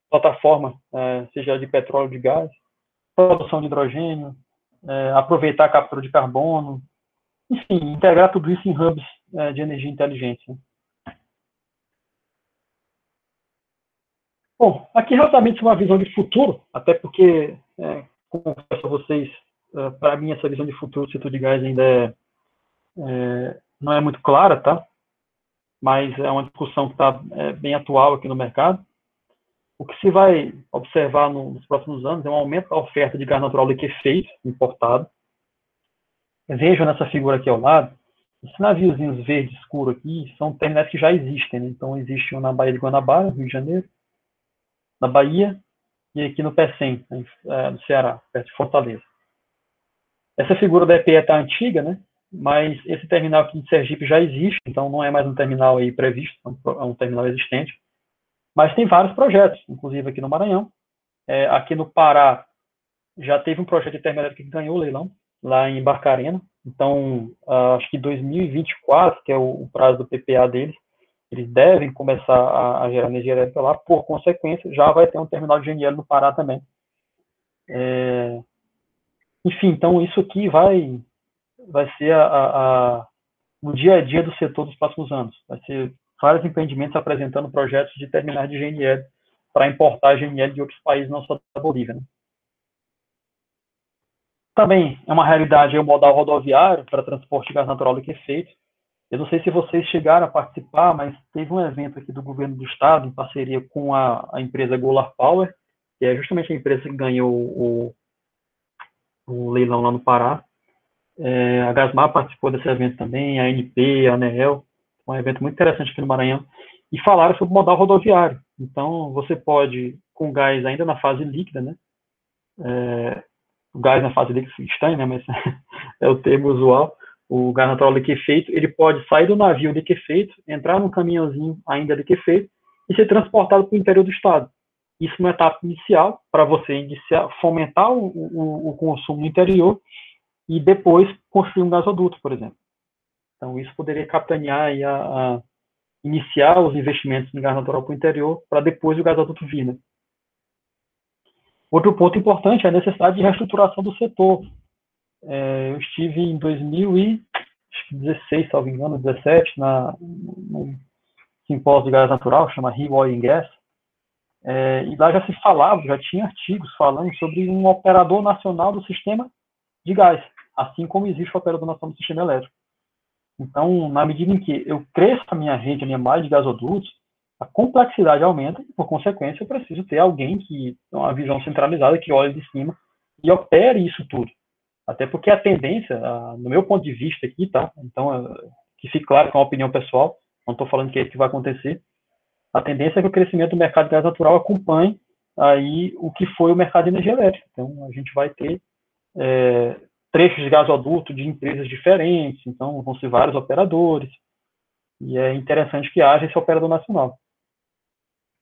plataforma, seja de petróleo ou de gás, produção de hidrogênio, aproveitar a captura de carbono, enfim, integrar tudo isso em hubs de energia inteligente. Né? Bom, aqui rapidamente uma visão de futuro, até porque, confesso a vocês, para mim essa visão de futuro do setor de gás ainda não é muito clara, tá? Mas é uma discussão que está bem atual aqui no mercado. O que se vai observar nos próximos anos é um aumento da oferta de gás natural liquefeito importado. Vejam nessa figura aqui ao lado, esses naviozinhos verde escuro aqui são terminais que já existem. Né? Então, existe um na Baía de Guanabara, Rio de Janeiro, na Bahia, e aqui no Pecém, no Ceará, perto de Fortaleza. Essa figura da EPE está antiga, né? Mas esse terminal aqui de Sergipe já existe, então não é mais um terminal aí previsto, é um terminal existente. Mas tem vários projetos, inclusive aqui no Maranhão. Aqui no Pará, já teve um projeto de termoelétrica que ganhou o leilão, lá em Barcarena. Então, acho que 2024, que é o prazo do PPA deles, eles devem começar a gerar energia elétrica lá. Por consequência, já vai ter um terminal de GNL no Pará também. Enfim, então isso aqui vai ser o dia a dia do setor dos próximos anos. Vai ser vários empreendimentos apresentando projetos de terminais de GNL para importar GNL de outros países, não só da Bolívia. Né? Também é uma realidade o modal rodoviário para transporte de gás natural liquefeito. Eu não sei se vocês chegaram a participar, mas teve um evento aqui do governo do estado, em parceria com a empresa Golar Power, que é justamente a empresa que ganhou o leilão lá no Pará. A Gasmar participou desse evento também, a ANP, a ANEEL, um evento muito interessante aqui no Maranhão, e falaram sobre o modal rodoviário. Então, você pode, com gás ainda na fase líquida, né? O gás na fase líquida estranho, né? Mas é o termo usual. O gás natural liquefeito, ele pode sair do navio liquefeito, entrar num caminhãozinho ainda liquefeito e ser transportado para o interior do estado. Isso numa etapa inicial, para você fomentar o consumo no interior e depois construir um gasoduto, por exemplo. Então, isso poderia capitanear e iniciar os investimentos em gás natural para o interior, para depois o gasoduto vir. Né? Outro ponto importante é a necessidade de reestruturação do setor. Eu estive em 2016, salvo engano, 2017, no simpósio de gás natural, chama Rio Oil and Gas, e lá já se falava, já tinha artigos falando sobre um operador nacional do sistema de gás, assim como existe o operador nacional do sistema elétrico. Então, na medida em que eu cresço a minha rede, a minha malha de gasodutos, a complexidade aumenta e, por consequência, eu preciso ter alguém que tenha uma visão centralizada, que olhe de cima e opere isso tudo. Até porque a tendência, no meu ponto de vista aqui, tá? Então, que fique claro que é uma opinião pessoal, não estou falando que é isso que vai acontecer. A tendência é que o crescimento do mercado de gás natural acompanhe aí o que foi o mercado de energia elétrica. Então, a gente vai ter trechos de gasoduto de empresas diferentes, então vão ser vários operadores, e é interessante que haja esse operador nacional.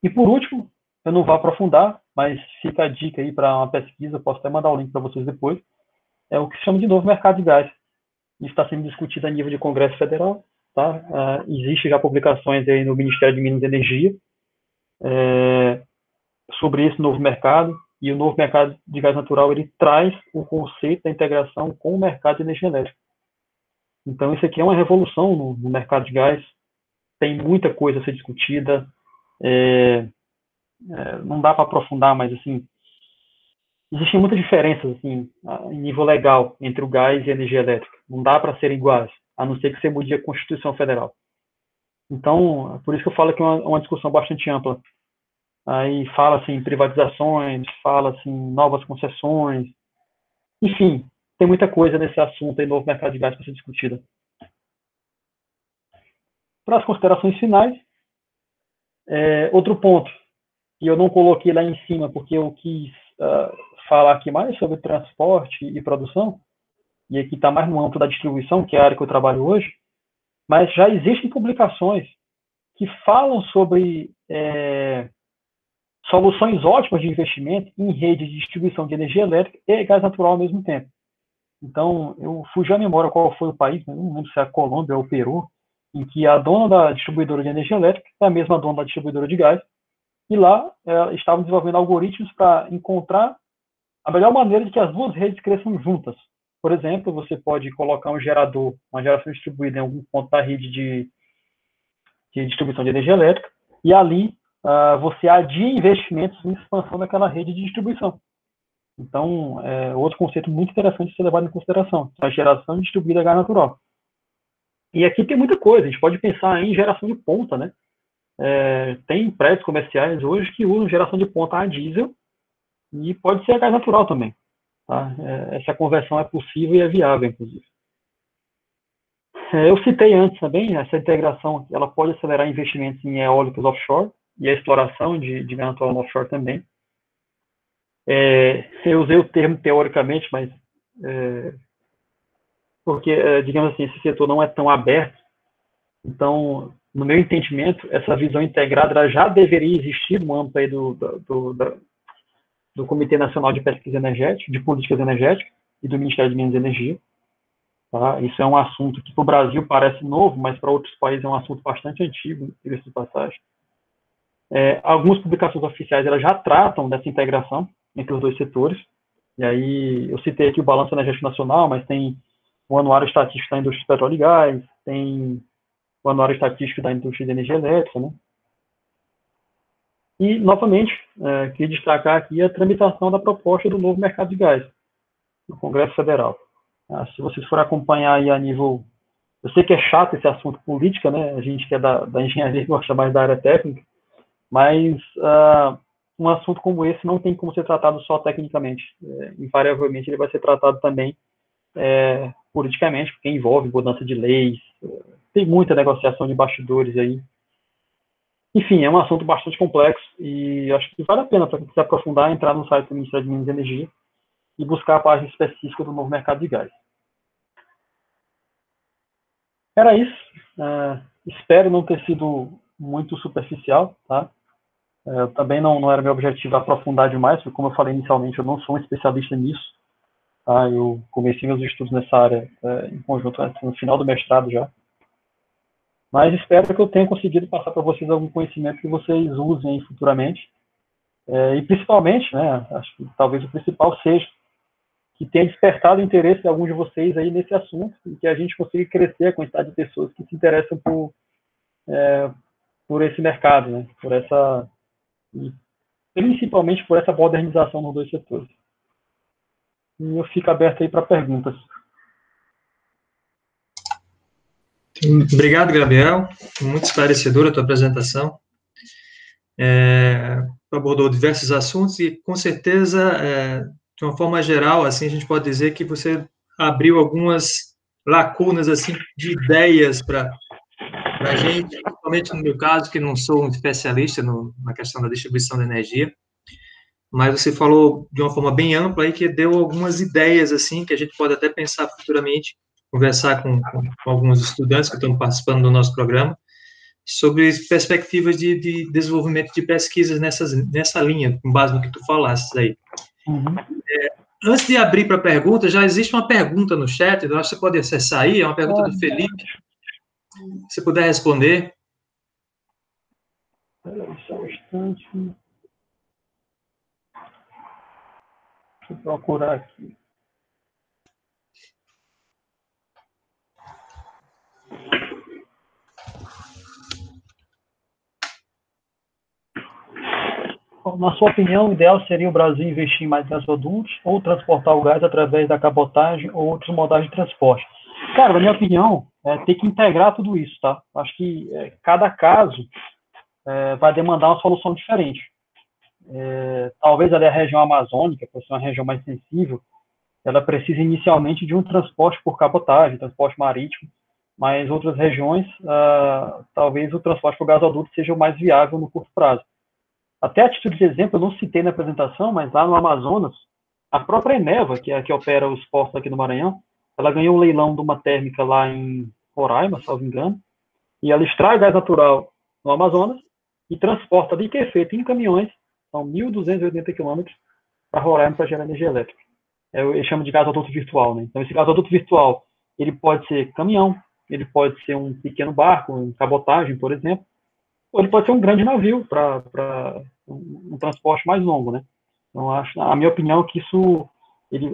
E por último, eu não vou aprofundar, mas fica a dica aí para uma pesquisa, posso até mandar o link para vocês depois, é o que se chama de novo mercado de gás. Isso está sendo discutido a nível de Congresso Federal, tá? Existe já publicações aí no Ministério de Minas e Energia sobre esse novo mercado, e o novo mercado de gás natural ele traz o conceito da integração com o mercado de energia elétrica. Então, isso aqui é uma revolução no mercado de gás, tem muita coisa a ser discutida, não dá para aprofundar, mas assim, existem muitas diferenças assim, em nível legal entre o gás e a energia elétrica. Não dá para serem iguais, a não ser que você mude a Constituição Federal. Então, por isso que eu falo que é uma discussão bastante ampla aí fala-se em privatizações, fala-se em novas concessões, enfim, tem muita coisa nesse assunto aí, novo mercado de gás para ser discutida. Para as considerações finais, outro ponto, e eu não coloquei lá em cima porque eu quis falar aqui mais sobre transporte e produção, e aqui está mais no âmbito da distribuição, que é a área que eu trabalho hoje, mas já existem publicações que falam sobre soluções ótimas de investimento em redes de distribuição de energia elétrica e gás natural ao mesmo tempo. Então, eu fugi à memória qual foi o país, não lembro se é a Colômbia ou o Peru, em que a dona da distribuidora de energia elétrica é a mesma dona da distribuidora de gás, e lá estavam desenvolvendo algoritmos para encontrar a melhor maneira de que as duas redes cresçam juntas. Por exemplo, você pode colocar um gerador, uma geração distribuída em algum ponto da rede de distribuição de energia elétrica, e ali você adia investimentos em expansão daquela rede de distribuição. Então, outro conceito muito interessante de ser levado em consideração, a geração distribuída de gás natural. E aqui tem muita coisa, a gente pode pensar em geração de ponta, né? Tem prédios comerciais hoje que usam geração de ponta a diesel e pode ser a gás natural também. Tá? Essa conversão é possível e é viável, inclusive. Eu citei antes também, essa integração ela pode acelerar investimentos em eólicos offshore e a exploração de gás natural no offshore também. Eu usei o termo teoricamente, mas porque, digamos assim, esse setor não é tão aberto. Então, no meu entendimento, essa visão integrada já deveria existir no âmbito aí do Comitê Nacional de Pesquisa Energética, de Políticas Energéticas e do Ministério de Minas e Energia. Tá? Isso é um assunto que para o Brasil parece novo, mas para outros países é um assunto bastante antigo, diga-se de passagem. Algumas publicações oficiais elas já tratam dessa integração entre os dois setores. E aí eu citei aqui o Balanço Energético Nacional, mas tem o Anuário Estatístico da Indústria de Petróleo e Gás, tem o Anuário Estatístico da Indústria de Energia Elétrica, né? E, novamente, queria destacar aqui a tramitação da proposta do novo mercado de gás no Congresso Federal. Se vocês forem acompanhar aí a nível... Eu sei que é chato esse assunto política, né? A gente que é da engenharia gosta mais da área técnica, mas um assunto como esse não tem como ser tratado só tecnicamente. Invariavelmente ele vai ser tratado também politicamente, porque envolve mudança de leis, tem muita negociação de bastidores aí. Enfim, é um assunto bastante complexo e acho que vale a pena para quem quiser aprofundar, entrar no site do Ministério de Minas e Energia e buscar a página específica do novo mercado de gás. Era isso. Espero não ter sido muito superficial, tá? Também não era meu objetivo aprofundar demais, porque como eu falei inicialmente, eu não sou um especialista nisso. Tá? Eu comecei meus estudos nessa área em conjunto no final do mestrado já. Mas espero que eu tenha conseguido passar para vocês algum conhecimento que vocês usem futuramente. E principalmente, né, acho que talvez o principal seja que tenha despertado o interesse de alguns de vocês aí nesse assunto e que a gente consiga crescer a quantidade de pessoas que se interessam por esse mercado, né, e principalmente por essa modernização nos dois setores. E eu fico aberto aí para perguntas. Obrigado, Gabriel. Muito esclarecedora a tua apresentação. Abordou diversos assuntos e, com certeza, de uma forma geral, assim, a gente pode dizer que você abriu algumas lacunas assim de ideias para a gente, principalmente no meu caso, que não sou um especialista na questão da distribuição de energia, mas você falou de uma forma bem ampla aí que deu algumas ideias assim que a gente pode até pensar futuramente, conversar com alguns estudantes que estão participando do nosso programa sobre perspectivas de desenvolvimento de pesquisas nessa linha, com base no que tu falaste aí. Uhum. Antes de abrir para perguntas, já existe uma pergunta no chat, eu acho que você pode acessar aí, é uma pergunta do Felipe. Se puder responder. Só um instante. Deixa eu procurar aqui. Na sua opinião, o ideal seria o Brasil investir em mais gasodutos ou transportar o gás através da cabotagem ou outros modais de transporte? Cara, na minha opinião, tem que integrar tudo isso, tá? Acho que cada caso vai demandar uma solução diferente. talvez ali a região amazônica, por ser uma região mais sensível, ela precisa inicialmente de um transporte por cabotagem, transporte marítimo, mas outras regiões, talvez o transporte por gasoduto seja o mais viável no curto prazo. Até a título de exemplo, eu não citei na apresentação, mas lá no Amazonas, a própria Eneva, que é a que opera os portos aqui no Maranhão, ela ganhou um leilão de uma térmica lá em Roraima, salvo engano, e ela extrai gás natural no Amazonas e transporta de que é feito em caminhões, são 1.280 quilômetros, para Roraima para gerar energia elétrica. Eu chamo de gasoduto virtual, né? Então, esse gasoduto virtual, ele pode ser caminhão, ele pode ser um pequeno barco, um cabotagem, por exemplo, ou ele pode ser um grande navio para um transporte mais longo, né? Então, a minha opinião é que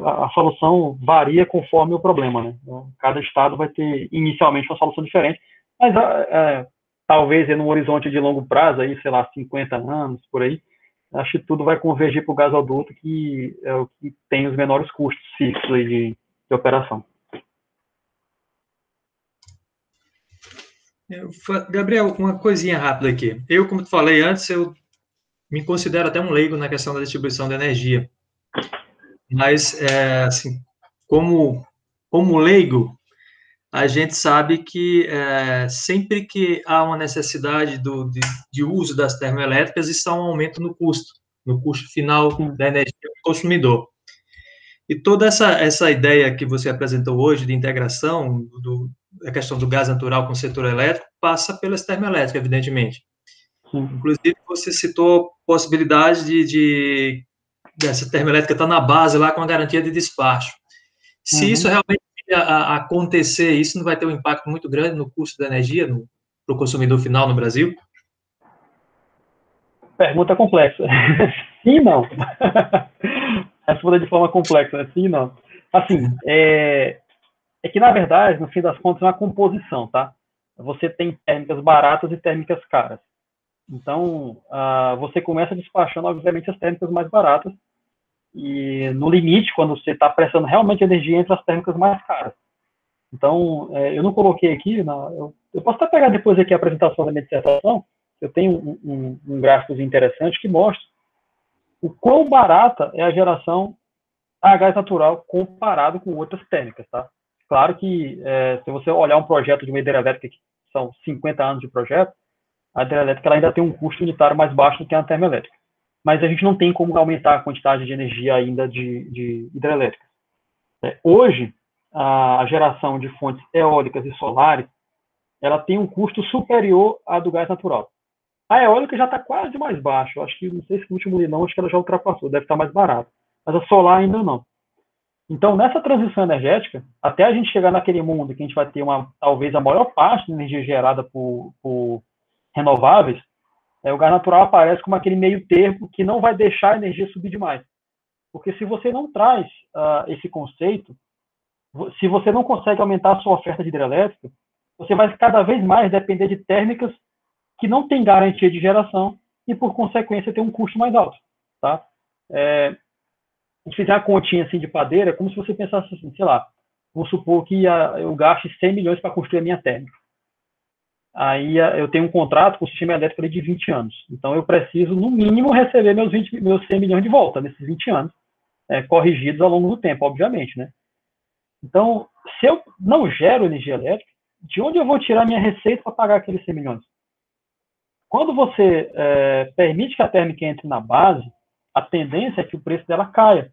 a solução varia conforme o problema, né? Então, cada estado vai ter inicialmente uma solução diferente, mas talvez no horizonte de longo prazo, aí, sei lá, 50 anos, por aí, acho que tudo vai convergir para o gasoduto, que é o que tem os menores custos fixos aí de operação. Gabriel, uma coisinha rápida aqui. Eu, como te falei antes, eu me considero até um leigo na questão da distribuição de energia. Mas, assim, como leigo, a gente sabe que sempre que há uma necessidade de uso das termoelétricas, está um aumento no custo final da energia do consumidor. E toda essa ideia que você apresentou hoje de integração da questão do gás natural com o setor elétrico passa pelas termoelétricas, evidentemente. Inclusive, você citou possibilidade dessa termoelétrica estar na base lá com a garantia de despacho. Se isso realmente acontecer, isso não vai ter um impacto muito grande no custo da energia para o consumidor final no Brasil? Pergunta complexa. Sim, não. Responda de forma complexa, né? Sim, não. Assim, que, na verdade, no fim das contas, é uma composição, tá? Você tem térmicas baratas e térmicas caras. Então, você começa despachando, obviamente, as térmicas mais baratas e, no limite, quando você está prestando realmente energia, entre as térmicas mais caras. Então, eu não coloquei aqui, eu posso até pegar depois aqui a apresentação da minha dissertação, eu tenho um gráfico interessante que mostra o quão barata é a geração a gás natural comparado com outras térmicas, tá? Claro que, se você olhar um projeto de uma hidrelétrica, que são 50 anos de projeto, a hidrelétrica ela ainda tem um custo unitário mais baixo do que a termoelétrica. Mas a gente não tem como aumentar a quantidade de energia ainda de hidrelétricas. Hoje, a geração de fontes eólicas e solares, ela tem um custo superior à do gás natural. A eólica já está quase mais baixa. Eu acho que, não sei se no último leilão, acho que ela já ultrapassou, deve estar mais barata. Mas a solar ainda não. Então, nessa transição energética, até a gente chegar naquele mundo que a gente vai ter talvez a maior parte da energia gerada por renováveis, o gás natural aparece como aquele meio termo que não vai deixar a energia subir demais. Porque se você não traz esse conceito, se você não consegue aumentar a sua oferta de hidrelétrica, você vai cada vez mais depender de térmicas que não têm garantia de geração e, por consequência, tem um custo mais alto. Tá? A gente fizer uma continha assim de padeira, é como se você pensasse assim, sei lá, vamos supor que eu gaste 100 milhões para construir a minha térmica. Aí eu tenho um contrato com o sistema elétrico de 20 anos. Então eu preciso, no mínimo, receber meus 100 milhões de volta nesses 20 anos, corrigidos ao longo do tempo, obviamente, né? Então, se eu não gero energia elétrica, de onde eu vou tirar minha receita para pagar aqueles 100 milhões? Quando você permite que a térmica entre na base, a tendência é que o preço dela caia,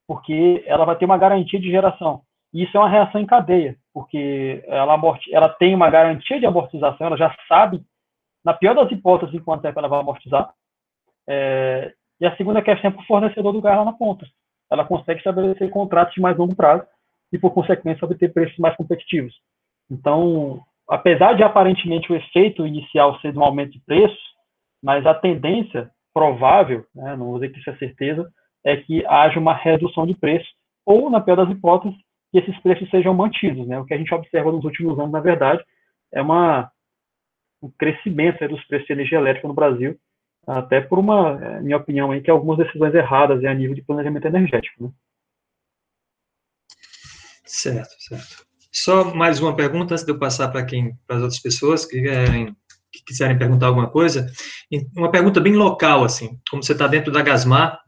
porque ela vai ter uma garantia de geração. E isso é uma reação em cadeia, porque ela tem uma garantia de amortização, ela já sabe, na pior das hipóteses, em quanto tempo ela vai amortizar. E a segunda questão é para o fornecedor do gás lá na ponta. Ela consegue estabelecer contratos de mais longo prazo e, por consequência, obter preços mais competitivos. Então, apesar de aparentemente o efeito inicial ser de um aumento de preços, mas a tendência provável, né, não vou dizer que isso é certeza, é que haja uma redução de preço, ou, na pior das hipóteses, que esses preços sejam mantidos. Né? O que a gente observa nos últimos anos, na verdade, é um crescimento dos preços de energia elétrica no Brasil, até por minha opinião, aí, que algumas decisões erradas a nível de planejamento energético. Né? Certo, certo. Só mais uma pergunta antes de eu passar para as outras pessoas que querem que quiserem perguntar alguma coisa. E uma pergunta bem local, assim, como você está dentro da Gasmar,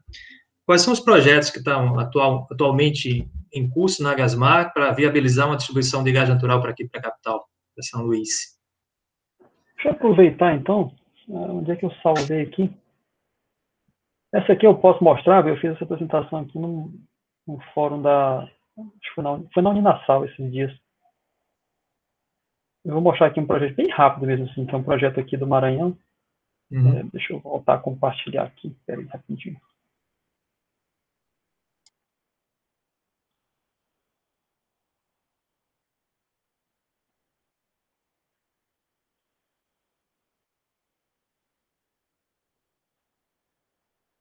quais são os projetos que estão atualmente em curso na Gasmar para viabilizar uma distribuição de gás natural para aqui, para a capital, para São Luís? Deixa eu aproveitar, então, onde é que eu salvei aqui? Essa aqui eu posso mostrar, eu fiz essa apresentação aqui no fórum da... Acho que foi na Uninasal esses dias. Eu vou mostrar aqui um projeto bem rápido mesmo, assim, que é um projeto aqui do Maranhão. Deixa eu voltar a compartilhar aqui, espera aí rapidinho.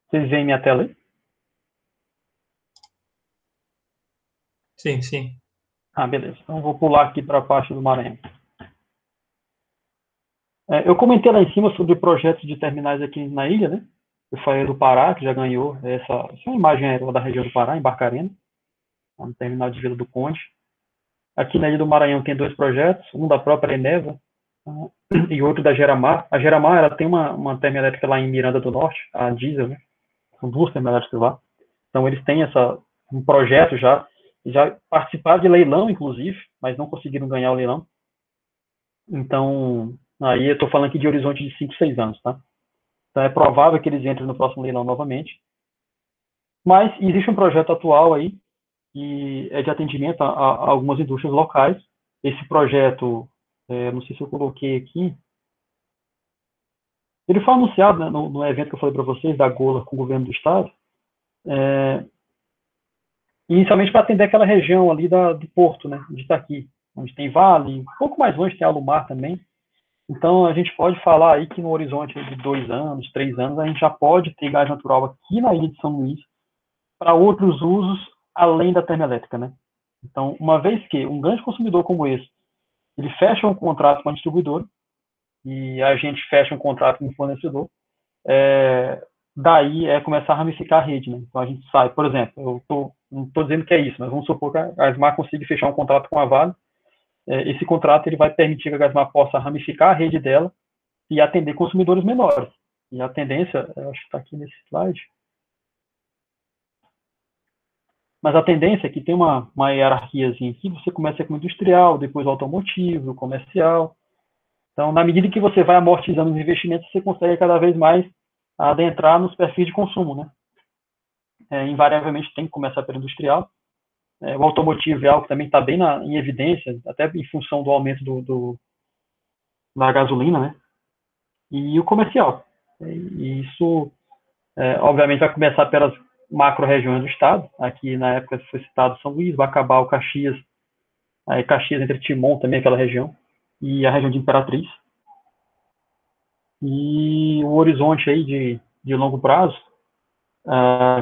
Vocês veem minha tela aí? Sim, sim. Beleza. Então, vou pular aqui para a parte do Maranhão. Eu comentei lá em cima sobre projetos de terminais aqui na ilha, né? Eu falei do Pará, que já ganhou essa é uma imagem aérea da região do Pará, em Barcarena, no terminal de Vila do Conde. Aqui na ilha do Maranhão tem 2 projetos, um da própria Eneva e outro da Geramar. A Geramar ela tem uma termoelétrica lá em Miranda do Norte, a diesel, né? São 2 termoelétricas lá. Então eles têm um projeto já participaram de leilão, inclusive, mas não conseguiram ganhar o leilão. Então, aí eu estou falando aqui de horizonte de 5, 6 anos, tá? Então é provável que eles entrem no próximo leilão novamente. Mas existe um projeto atual aí, que é de atendimento a algumas indústrias locais. Esse projeto, não sei se eu coloquei aqui, ele foi anunciado, né, no evento que eu falei para vocês, da Gola com o governo do estado, inicialmente para atender aquela região ali do Porto, né, de Itaqui, onde tem Vale, um pouco mais longe tem Alumar também. Então, a gente pode falar aí que no horizonte de 2 anos, 3 anos, a gente já pode ter gás natural aqui na ilha de São Luís para outros usos além da termoelétrica, né? Então, uma vez que um grande consumidor como esse, ele fecha um contrato com a distribuidora e a gente fecha um contrato com o fornecedor, daí começar a ramificar a rede, né? Então, a gente sai, por exemplo, não estou dizendo que é isso, mas vamos supor que a Gasmar consiga fechar um contrato com a Vale. Esse contrato ele vai permitir que a Gasmar possa ramificar a rede dela e atender consumidores menores. E a tendência, acho que está aqui nesse slide, mas a tendência é que tem uma hierarquiazinha aqui, você começa com o industrial, depois o automotivo, o comercial. Então, na medida que você vai amortizando os investimentos, você consegue cada vez mais adentrar nos perfis de consumo, né? Invariavelmente tem que começar pelo industrial. O automotivo é algo que também está bem em evidência, até em função do aumento da gasolina, né? E o comercial. E isso, obviamente, vai começar pelas macro-regiões do estado. Aqui, na época, foi citado São Luís, vai acabar o Caxias, aí Caxias entre Timon, também aquela região, e a região de Imperatriz. E o horizonte aí de longo prazo,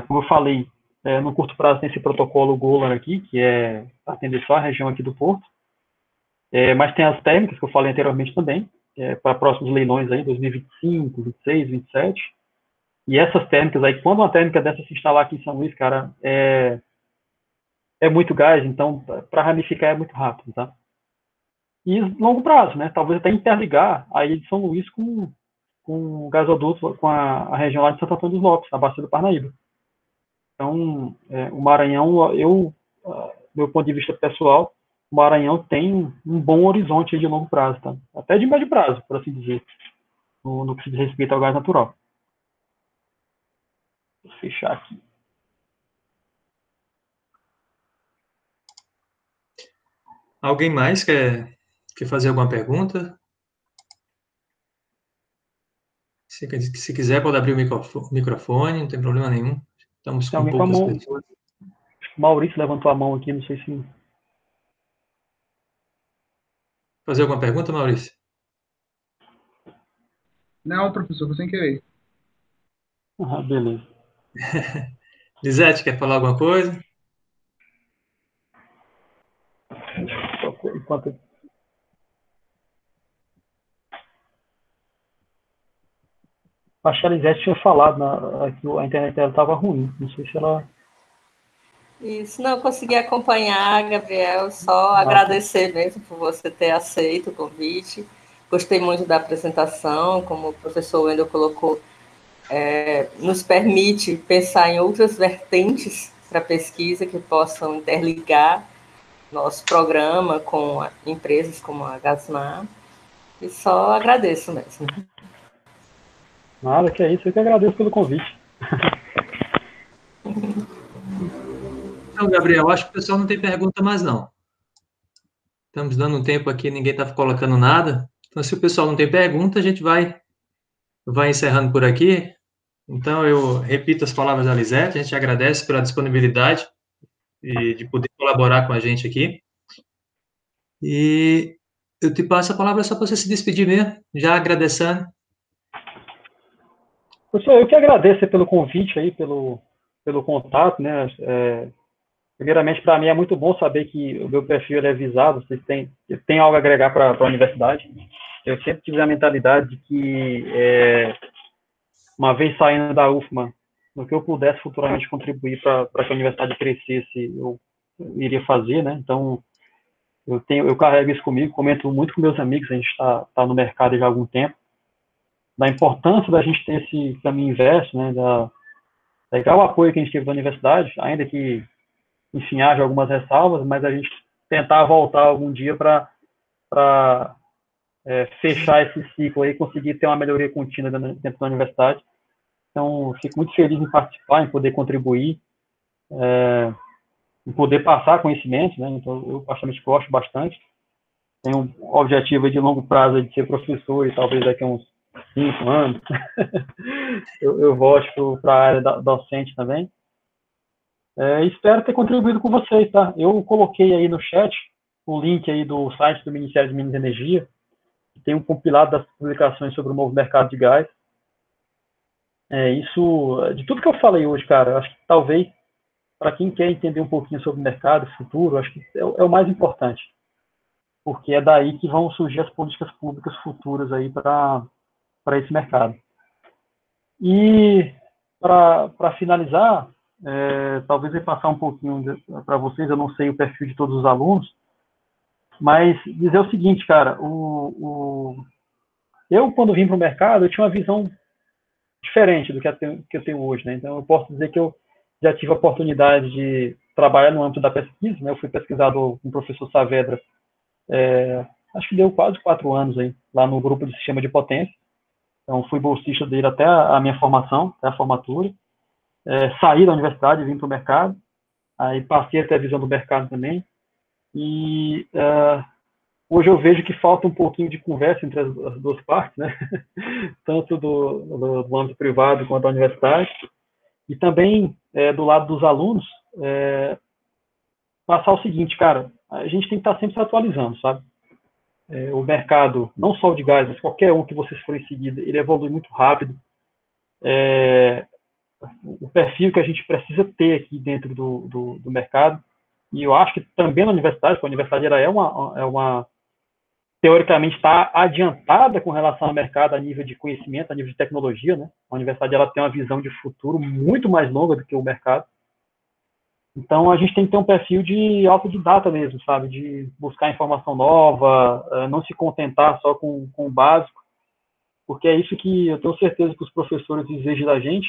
como eu falei, no curto prazo tem esse protocolo Golar aqui, que é atender só a região aqui do Porto, mas tem as térmicas que eu falei anteriormente também, para próximos leilões aí, 2025, 26, 27. E essas térmicas aí, quando uma térmica dessa se instalar aqui em São Luís, cara, é muito gás, então para ramificar é muito rápido, tá? E longo prazo, né? Talvez até interligar a ilha de São Luís com o gasoduto, com a região lá de Santo Antônio dos Lopes, a bacia do Parnaíba. Então, o Maranhão, meu ponto de vista pessoal, o Maranhão tem um bom horizonte de longo prazo, tá? Até de médio prazo, por assim dizer, no que se diz respeito ao gás natural. Vou fechar aqui. Alguém mais quer fazer alguma pergunta? Se quiser, pode abrir o microfone, não tem problema nenhum. Estamos Tem com alguém com a poucas mão? pessoas. O Maurício levantou a mão aqui, não sei se... Fazer alguma pergunta, Maurício? Não, professor, foi sem querer. Beleza. Lisete, quer falar alguma coisa? Enquanto... Acho que a Lisete tinha falado que a internet dela estava ruim. Não sei se ela... Isso, não consegui acompanhar, Gabriel, só agradecer mesmo por você ter aceito o convite. Gostei muito da apresentação, como o professor Wendel colocou, nos permite pensar em outras vertentes para pesquisa que possam interligar nosso programa com empresas como a Gasmar. E só agradeço mesmo. Nada, que é isso. Eu que agradeço pelo convite. Então, Gabriel, acho que o pessoal não tem pergunta mais, não. Estamos dando um tempo aqui, ninguém está colocando nada. Então, se o pessoal não tem pergunta, a gente vai encerrando por aqui. Então, eu repito as palavras da Lisete, a gente agradece pela disponibilidade e de poder colaborar com a gente aqui. E eu te passo a palavra só para você se despedir mesmo, já agradecendo. Pessoal, eu que agradeço pelo convite aí, pelo contato, né? Primeiramente, para mim é muito bom saber que o meu perfil é visado, vocês têm algo a agregar para a universidade. Eu sempre tive a mentalidade de que, uma vez saindo da UFMA, no que eu pudesse futuramente contribuir para que a universidade crescesse, eu iria fazer, né? Então, eu carrego isso comigo, comento muito com meus amigos, a gente está no mercado já há algum tempo, da importância da gente ter esse caminho inverso, né? Legal o apoio que a gente teve da universidade, ainda que, enfim, haja algumas ressalvas, mas a gente tentar voltar algum dia para fechar esse ciclo aí e conseguir ter uma melhoria contínua dentro da universidade. Então, fico muito feliz em participar, em poder contribuir, em poder passar conhecimento, né? Então, eu particularmente gosto bastante. Tenho um objetivo de longo prazo de ser professor e talvez daqui a uns 5 anos eu volte para a área docente também. Espero ter contribuído com vocês, tá? Eu coloquei aí no chat o link aí do site do Ministério de Minas e Energia, que tem um compilado das publicações sobre o novo mercado de gás. De tudo que eu falei hoje, cara, acho que talvez, para quem quer entender um pouquinho sobre o mercado, futuro, acho que é o mais importante, porque é daí que vão surgir as políticas públicas futuras aí para esse mercado. E, para finalizar, talvez eu passar um pouquinho para vocês, eu não sei o perfil de todos os alunos, mas dizer o seguinte, cara, eu, quando vim para o mercado, eu tinha uma visão diferente do que eu tenho hoje, né? Então, eu posso dizer que eu já tive a oportunidade de trabalhar no âmbito da pesquisa, né? Eu fui pesquisador com o professor Saavedra, acho que deu quase 4 anos aí, lá no grupo de sistema de potência. Então, fui bolsista dele até a minha formação, até a formatura. Saí da universidade e vim para o mercado. Aí passei a ter a visão do mercado também. E hoje eu vejo que falta um pouquinho de conversa entre as duas partes, né? Tanto do âmbito privado quanto da universidade. E também, do lado dos alunos, passar o seguinte, cara, a gente tem que estar sempre se atualizando, sabe? O mercado, não só o de gás, mas qualquer um que vocês forem seguir, ele evolui muito rápido. O perfil que a gente precisa ter aqui dentro do mercado, e eu acho que também na universidade, porque a universidade ela teoricamente está adiantada com relação ao mercado a nível de conhecimento, a nível de tecnologia, né? A universidade ela tem uma visão de futuro muito mais longa do que o mercado. Então, a gente tem que ter um perfil de autodidata mesmo, sabe? De buscar informação nova, não se contentar só com o básico, porque é isso que eu tenho certeza que os professores exigem da gente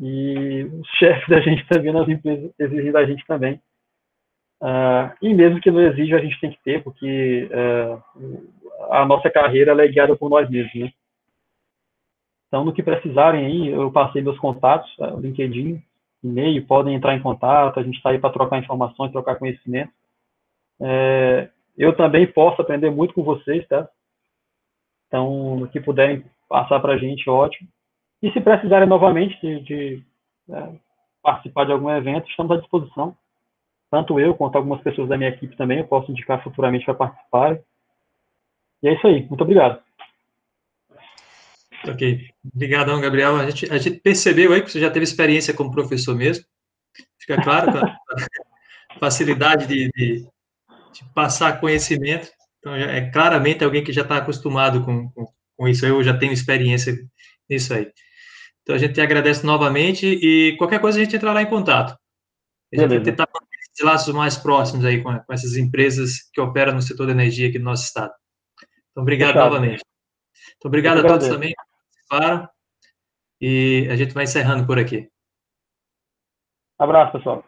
e os chefes da gente também nas empresas exigem da gente também. E mesmo que não exija, a gente tem que ter, porque a nossa carreira ela é guiada por nós mesmos, né? Então, no que precisarem aí, eu passei meus contatos, LinkedIn, e-mail, podem entrar em contato, a gente está aí para trocar informações, trocar conhecimento. Eu também posso aprender muito com vocês, tá? Então, no que puderem passar para a gente, ótimo. E se precisarem novamente de participar de algum evento, estamos à disposição. Tanto eu quanto algumas pessoas da minha equipe também, eu posso indicar futuramente para participarem. E é isso aí. Muito obrigado. Ok. Obrigadão, Gabriel. A gente percebeu aí que você já teve experiência como professor mesmo. Fica claro, com a facilidade de passar conhecimento. Então, é claramente alguém que já está acostumado com isso. Eu já tenho experiência nisso aí. Então, a gente te agradece novamente e qualquer coisa a gente entrará em contato. A gente vai tentar manter esses laços mais próximos aí com essas empresas que operam no setor da energia aqui do nosso estado. Então, obrigado Fechado. novamente. Então, obrigado a todos também que participaram. E a gente vai encerrando por aqui. Abraço, pessoal.